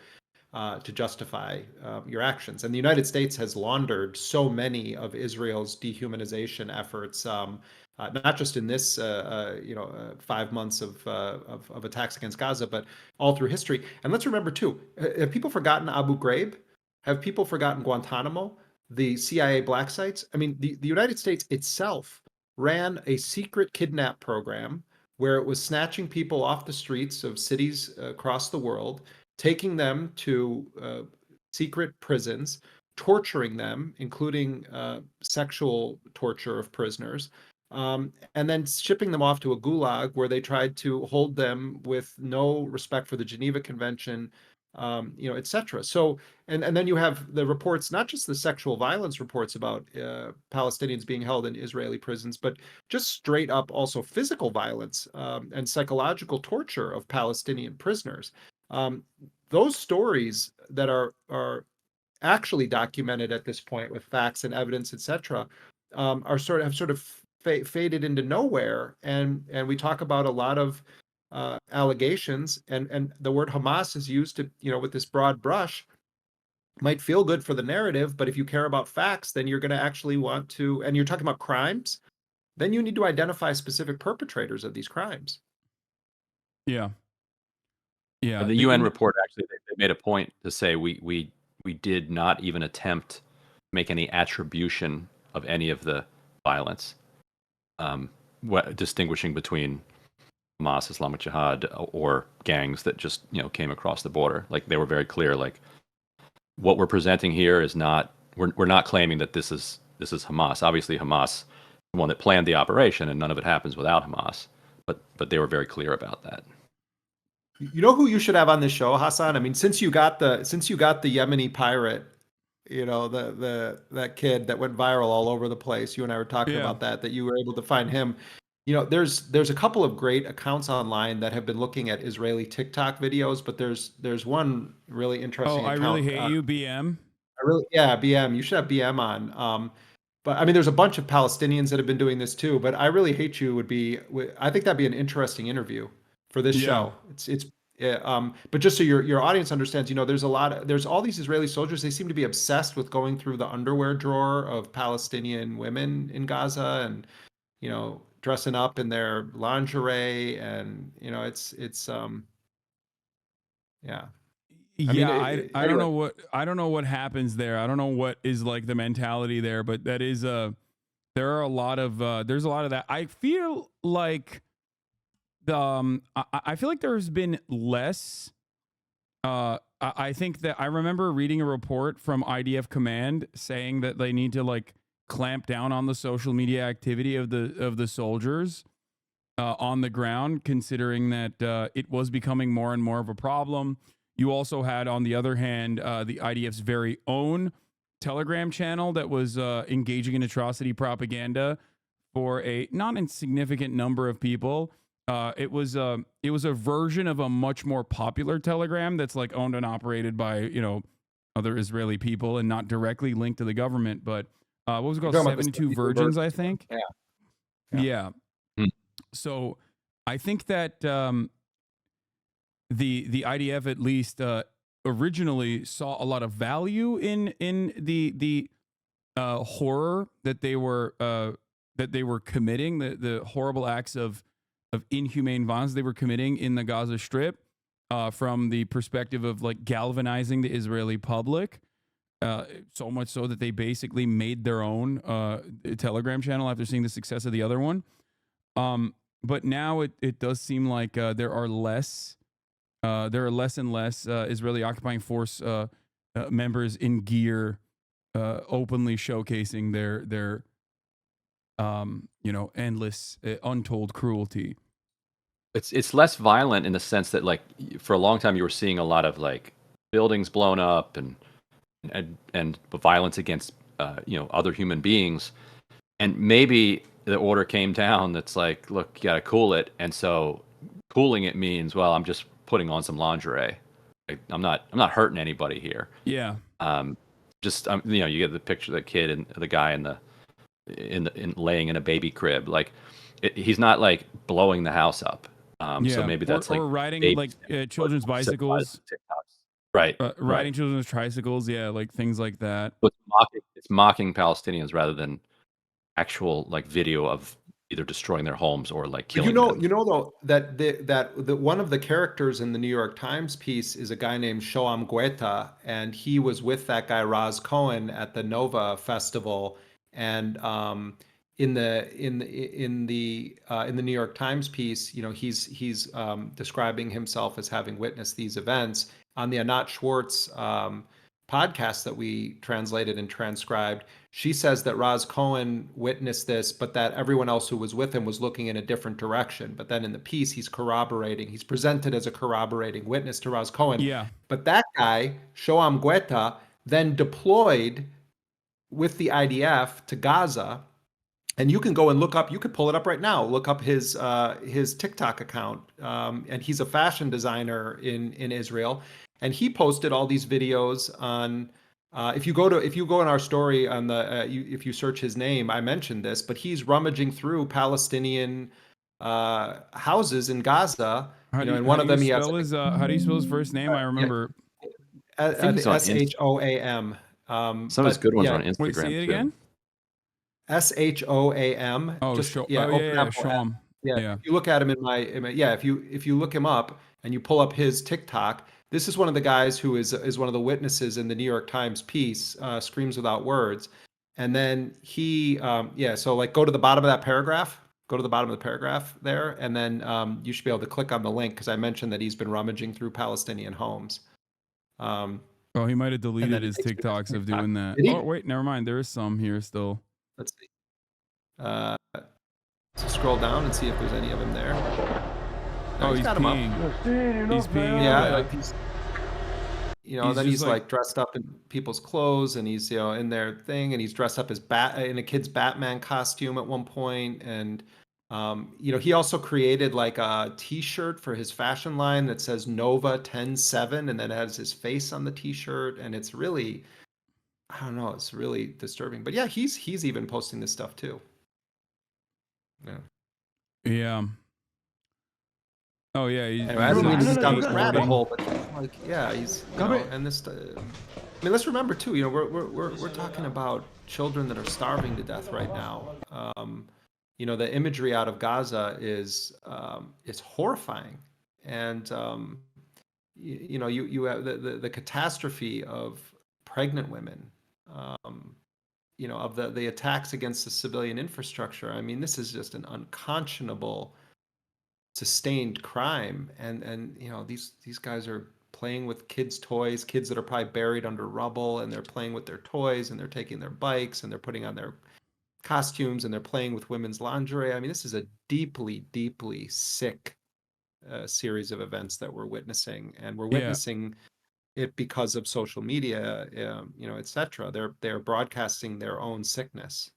justify your actions. And the United States has laundered so many of Israel's dehumanization efforts, not just in this 5 months of attacks against Gaza, but all through history. And let's remember too, have people forgotten Abu Ghraib? Have people forgotten Guantanamo? The CIA black sites? I mean, the United States itself ran a secret kidnap program where it was snatching people off the streets of cities across the world, taking them to secret prisons, torturing them, including sexual torture of prisoners, and then shipping them off to a gulag where they tried to hold them with no respect for the Geneva Convention, etc. So, and then you have the reports, not just the sexual violence reports about Palestinians being held in Israeli prisons, but just straight up also physical violence and psychological torture of Palestinian prisoners. Those stories that are actually documented at this point with facts and evidence, etc., are sort of faded into nowhere, and we talk about a lot of allegations, and the word Hamas is used to, with this broad brush, might feel good for the narrative, but if you care about facts, then you're going to actually want to, and you're talking about crimes, then you need to identify specific perpetrators of these crimes. Yeah. Yeah. And the UN report, actually, they made a point to say we did not even attempt to make any attribution of any of the violence, distinguishing between Hamas, Islamic Jihad, or gangs that just came across the border. Like, they were very clear. Like, what we're presenting here is not, we're not claiming that this is Hamas. Obviously, Hamas, the one that planned the operation, and none of it happens without Hamas. But they were very clear about that. You know who you should have on this show, Hasan? I mean, since you got the Yemeni pirate, that kid that went viral all over the place. You and I were talking about that you were able to find him. There's a couple of great accounts online that have been looking at Israeli TikTok videos, but there's one really interesting account. I really hate you, BM. BM. You should have BM on. But I mean, there's a bunch of Palestinians that have been doing this too. But I really hate you I think that'd be an interesting interview for this show. But just so your audience understands, there's all these Israeli soldiers. They seem to be obsessed with going through the underwear drawer of Palestinian women in Gaza, and dressing up in their lingerie, and it's yeah. I don't know what happens there. I don't know what is like the mentality there, but that is there are a lot of there's a lot of that. I feel like I feel like there's been less. I think that I remember reading a report from IDF Command saying that they need to like clamp down on the social media activity of the soldiers on the ground, considering that it was becoming more and more of a problem. You also had, on the other hand, the IDF's very own Telegram channel that was engaging in atrocity propaganda for a not insignificant number of people. It was a version of a much more popular Telegram that's like owned and operated by other Israeli people and not directly linked to the government. But what was it called? 72 Virgins, I think. Yeah. So I think that the IDF at least originally saw a lot of value in the horror that they were committing, the horrible acts of inhumane violence they were committing in the Gaza Strip, from the perspective of like galvanizing the Israeli public, so much so that they basically made their own Telegram channel after seeing the success of the other one. But now it does seem like there are less and less Israeli occupying force members in gear openly showcasing their endless untold cruelty. It's less violent in the sense that, like, for a long time you were seeing a lot of like buildings blown up and violence against other human beings, and maybe the order came down that's like, look, you gotta cool it, and so cooling it means, well, I'm just putting on some lingerie. I'm not hurting anybody here. Yeah. You get the picture of the kid and the guy in laying in a baby crib. Like, he's not like blowing the house up. So maybe that's or riding like children's bicycles. Right. Riding children's tricycles. Yeah, like things like that. But it's mocking Palestinians rather than actual like video of either destroying their homes or like killing them. Though, that one of the characters in the New York Times piece is a guy named Shoam Guetta, and he was with that guy Raz Cohen at the Nova Festival, and in the New York Times piece, he's describing himself as having witnessed these events on the Anat Schwartz podcast that we translated and transcribed, she says that Roz Cohen witnessed this, but that everyone else who was with him was looking in a different direction. But then in the piece, he's presented as a corroborating witness to Roz Cohen. Yeah. But that guy, Shoam Guetta, then deployed with the IDF to Gaza. And you can go and look up, you could pull it up right now, look up his TikTok account. And he's a fashion designer in Israel. And he posted all these videos on, if you go in our story on the, if you search his name, I mentioned this, but he's rummaging through Palestinian houses in Gaza. And one of them he has. How do you spell his first name? I remember. SHOAM. Some of his good ones are on Instagram. Wait, say it again. SHOAM. Oh, Shoam. Yeah. If you look at him if you look him up and you pull up his TikTok, this is one of the guys who is one of the witnesses in the New York Times piece, Screams Without Words. And then he, so like go to the bottom of that paragraph. Go to the bottom of the paragraph there, and then you should be able to click on the link because I mentioned that he's been rummaging through Palestinian homes. He might have deleted his TikToks of doing that. Oh, wait, never mind. There is some here still. Let's see. So scroll down and see if there's any of him there. No, he's peeing. He's peeing. Yeah. Then he's like dressed up in people's clothes, and he's in their thing, and he's dressed up as in a kid's Batman costume at one point, and he also created like a T-shirt for his fashion line that says Nova 10-7, and then it has his face on the T-shirt, and it's really, I don't know, it's really disturbing. But yeah, he's even posting this stuff too. Yeah. Oh yeah. I don't mean to down this rabbit hole, but like, yeah, he's and this. I mean, let's remember too. We're talking about children that are starving to death right now. The imagery out of Gaza is horrifying, and you have the catastrophe of pregnant women. Of the attacks against the civilian infrastructure. I mean, this is just an unconscionable, sustained crime. And these guys are playing with kids' toys, kids that are probably buried under rubble, and they're playing with their toys, and they're taking their bikes, and they're putting on their costumes, and they're playing with women's lingerie. I mean, this is a deeply, deeply sick series of events that we're witnessing, and we're witnessing it because of social media, etc. They're broadcasting their own sickness.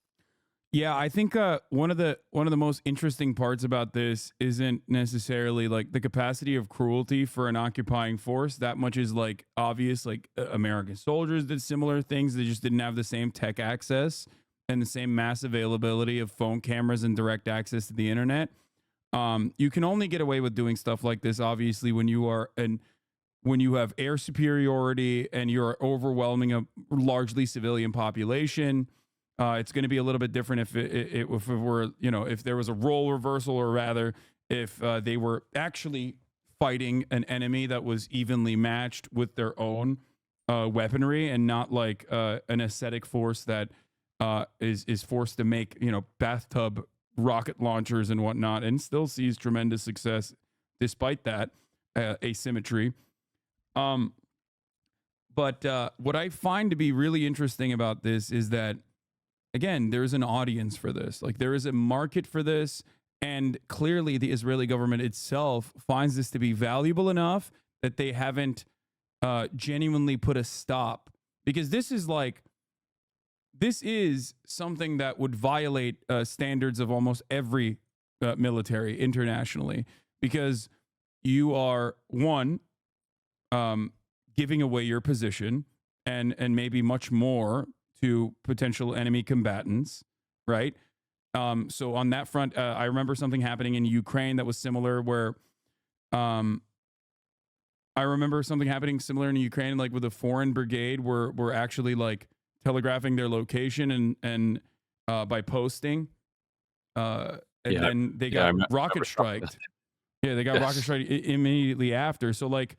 Yeah, I think one of the most interesting parts about this isn't necessarily like the capacity of cruelty for an occupying force. That much is like obvious. Like American soldiers did similar things. They just didn't have the same tech access and the same mass availability of phone cameras and direct access to the internet. You can only get away with doing stuff like this, obviously, when you have air superiority and you're overwhelming a largely civilian population. It's going to be a little bit different if it were, if there was a role reversal, or rather if they were actually fighting an enemy that was evenly matched with their own weaponry, and not like an ascetic force that is forced to make, bathtub rocket launchers and whatnot, and still sees tremendous success despite that asymmetry. But what I find to be really interesting about this is that, again, there's an audience for this. Like, there is a market for this, and clearly the Israeli government itself finds this to be valuable enough that they haven't genuinely put a stop, because this is something that would violate standards of almost every military internationally, because you are giving away your position and maybe much more to potential enemy combatants, right? So on that front, I remember something happening in Ukraine that was similar, where like with a foreign brigade, were actually like telegraphing their location and by posting, then they got rocket striked. Yeah, they got rocket strike immediately after. So like,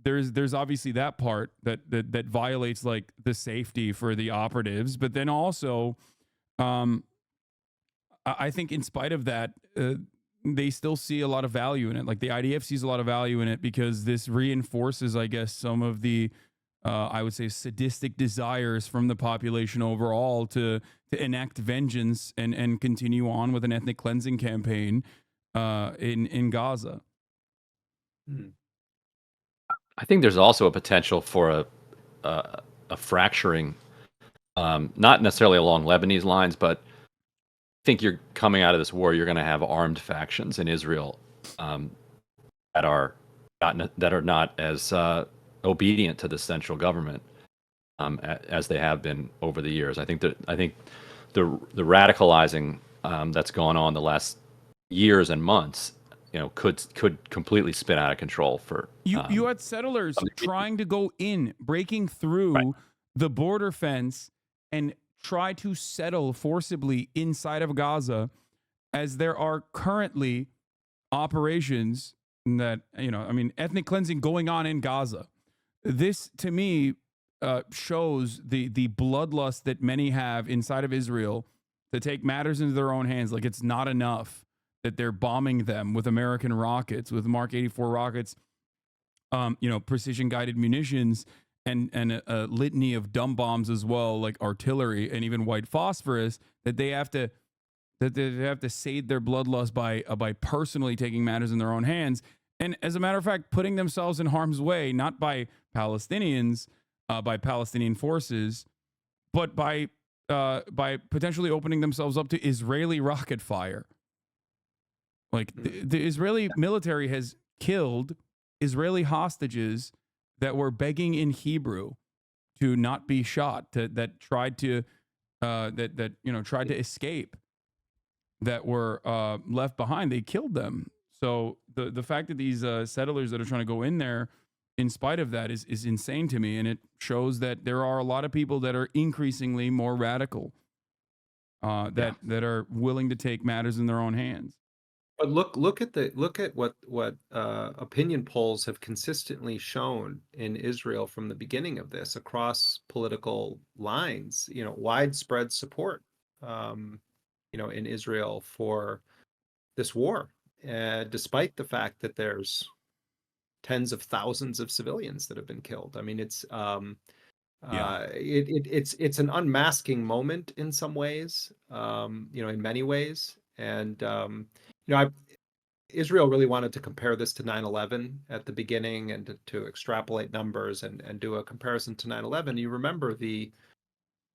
there's obviously that part that violates like the safety for the operatives, but then also, I think in spite of that, they still see a lot of value in it. Like the IDF sees a lot of value in it because this reinforces, I guess, some of the I would say, sadistic desires from the population overall to enact vengeance and continue on with an ethnic cleansing campaign in Gaza. I think there's also a potential for a fracturing, not necessarily along Lebanese lines, but I think you're coming out of this war. You're going to have armed factions in Israel that are not as obedient to the central government as they have been over the years. I think the radicalizing that's gone on the last years and months, could completely spin out of control for you had settlers trying to go in, breaking through the border fence and try to settle forcibly inside of Gaza, as there are currently operations that, ethnic cleansing going on in Gaza. This, to me, shows the bloodlust that many have inside of Israel to take matters into their own hands. Like, it's not enough that they're bombing them with American rockets, with Mark 84 rockets, precision guided munitions, and a litany of dumb bombs as well, like artillery and even white phosphorus, that they have to sate their bloodlust by personally taking matters in their own hands. And as a matter of fact, putting themselves in harm's way, not by Palestinians, by Palestinian forces, but by potentially opening themselves up to Israeli rocket fire. Like, the Israeli military has killed Israeli hostages that were begging in Hebrew to not be shot, that tried to escape, that were left behind. They killed them. So the fact that these settlers that are trying to go in there, in spite of that, is insane to me, and it shows that there are a lot of people that are increasingly more radical, that are willing to take matters in their own hands. But look at what opinion polls have consistently shown in Israel from the beginning of this, across political lines. Widespread support, in Israel for this war, despite the fact that there's tens of thousands of civilians that have been killed. I mean, it's it's an unmasking moment in some ways, in many ways, and Israel really wanted to compare this to 9/11 at the beginning, and to extrapolate numbers and do a comparison to 9/11. You remember the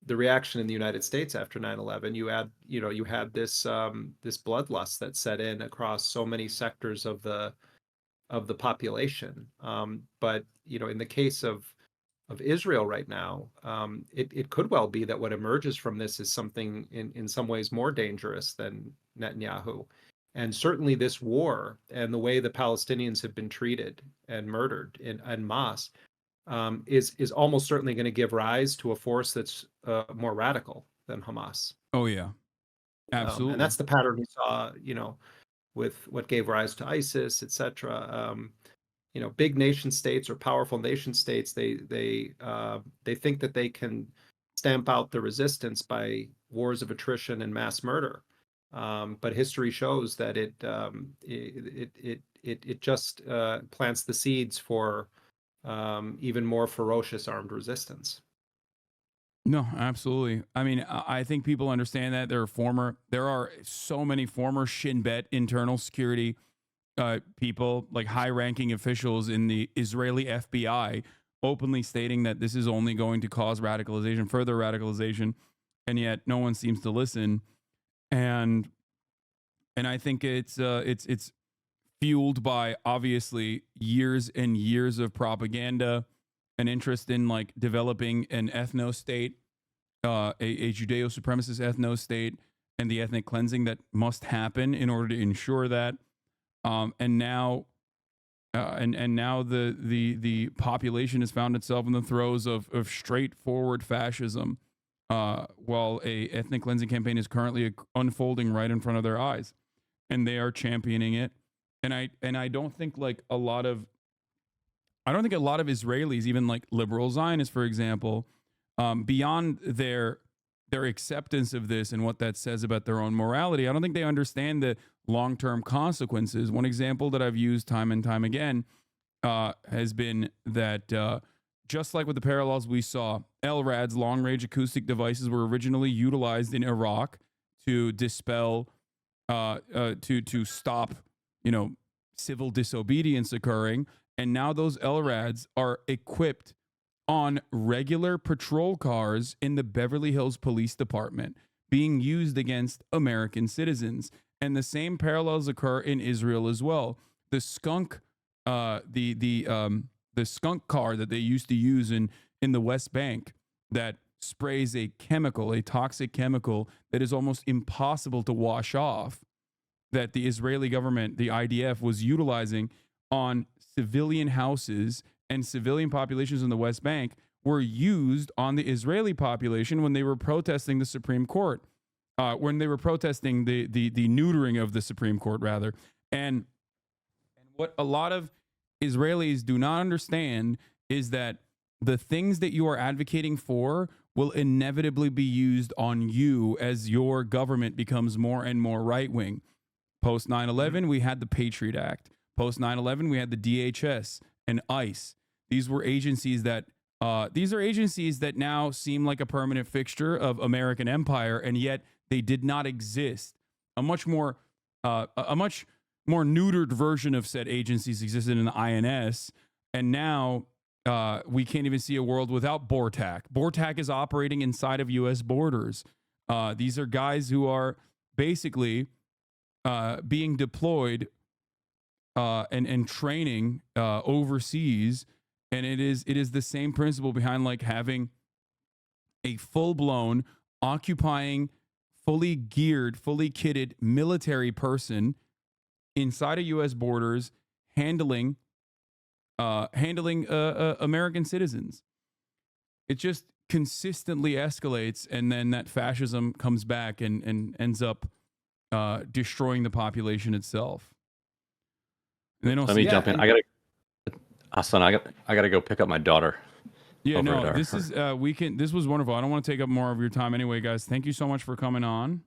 reaction in the United States after 9/11. You had this this bloodlust that set in across so many sectors of the population. But in the case of Israel right now, it could well be that what emerges from this is something in some ways more dangerous than Netanyahu. And certainly this war and the way the Palestinians have been treated and murdered en masse is almost certainly going to give rise to a force that's more radical than Hamas. Oh yeah, absolutely. And that's the pattern we saw, with what gave rise to ISIS, etc. Big nation states or powerful nation states, they think that they can stamp out the resistance by wars of attrition and mass murder. But history shows that it just plants the seeds for even more ferocious armed resistance. No, absolutely. I mean, I think people understand that there are so many former Shin Bet internal security people, like high-ranking officials in the Israeli FBI, openly stating that this is only going to cause radicalization, further radicalization, and yet no one seems to listen. And I think it's fueled by, obviously, years and years of propaganda, an interest in like developing an ethno state, a Judeo supremacist ethno state, and the ethnic cleansing that must happen in order to ensure that. And now the population has found itself in the throes of straightforward fascism, while a ethnic cleansing campaign is currently unfolding right in front of their eyes, and they are championing it. And I don't think a lot of Israelis, even like liberal Zionists, for example, beyond their acceptance of this and what that says about their own morality, I don't think they understand the long-term consequences. One example that I've used time and time again has been that just like with the parallels we saw, LRADs, long-range acoustic devices, were originally utilized in Iraq to dispel, to stop, civil disobedience occurring. And now those LRADs are equipped on regular patrol cars in the Beverly Hills Police Department, being used against American citizens. And the same parallels occur in Israel as well. The skunk, the skunk car that they used to use in the West Bank that sprays a toxic chemical that is almost impossible to wash off, that the Israeli government, the IDF, was utilizing on civilian houses and civilian populations in the West Bank, were used on the Israeli population when they were protesting the Supreme Court, when they were protesting the neutering of the Supreme Court, rather. And what a lot of Israelis do not understand is that the things that you are advocating for will inevitably be used on you as your government becomes more and more right-wing. Post 9/11, we had the Patriot Act. Post 9/11, we had the DHS and ICE. These were agencies that these are agencies that now seem like a permanent fixture of American empire, and yet they did not exist. A much more neutered version of said agencies existed in the INS, and now we can't even see a world without BORTAC. BORTAC is operating inside of U.S. borders. These are guys who are basically being deployed and training overseas, and it is the same principle behind like having a full-blown, occupying, fully geared, fully kitted military person inside of U.S. borders, handling American citizens. It just consistently escalates, and then that fascism comes back and ends up destroying the population itself. And they don't. Let me jump in. Hasan, I gotta go pick up my daughter. Yeah, no, this is this was wonderful. I don't want to take up more of your time anyway, guys. Thank you so much for coming on.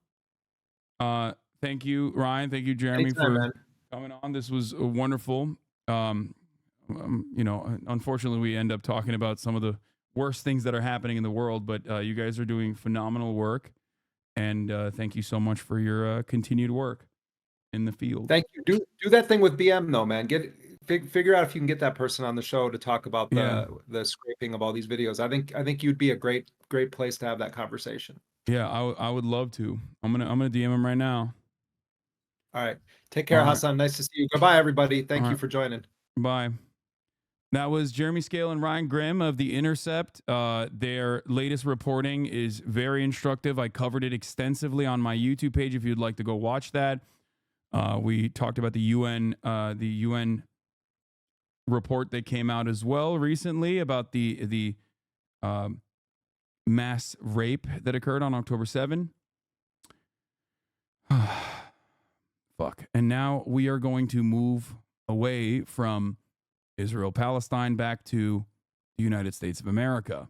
Thank you, Ryan. Thank you, Jeremy, Anytime, coming on. This was wonderful. Unfortunately, we end up talking about some of the worst things that are happening in the world, but you guys are doing phenomenal work, and thank you so much for your continued work in the field. Thank you. Do that thing with BM though, man. Figure out if you can get that person on the show to talk about the scraping of all these videos. I think you'd be a great place to have that conversation. Yeah, I would love to. I'm gonna DM him right now. All right. Take care, Hasan. Nice to see you. Goodbye, everybody. Thank you for joining. Bye. That was Jeremy Scahill and Ryan Grimm of The Intercept. Their latest reporting is very instructive. I covered it extensively on my YouTube page if you'd like to go watch that. We talked about the UN report that came out as well recently about the mass rape that occurred on October 7. Fuck. And now we are going to move away from Israel, Palestine, back to the United States of America.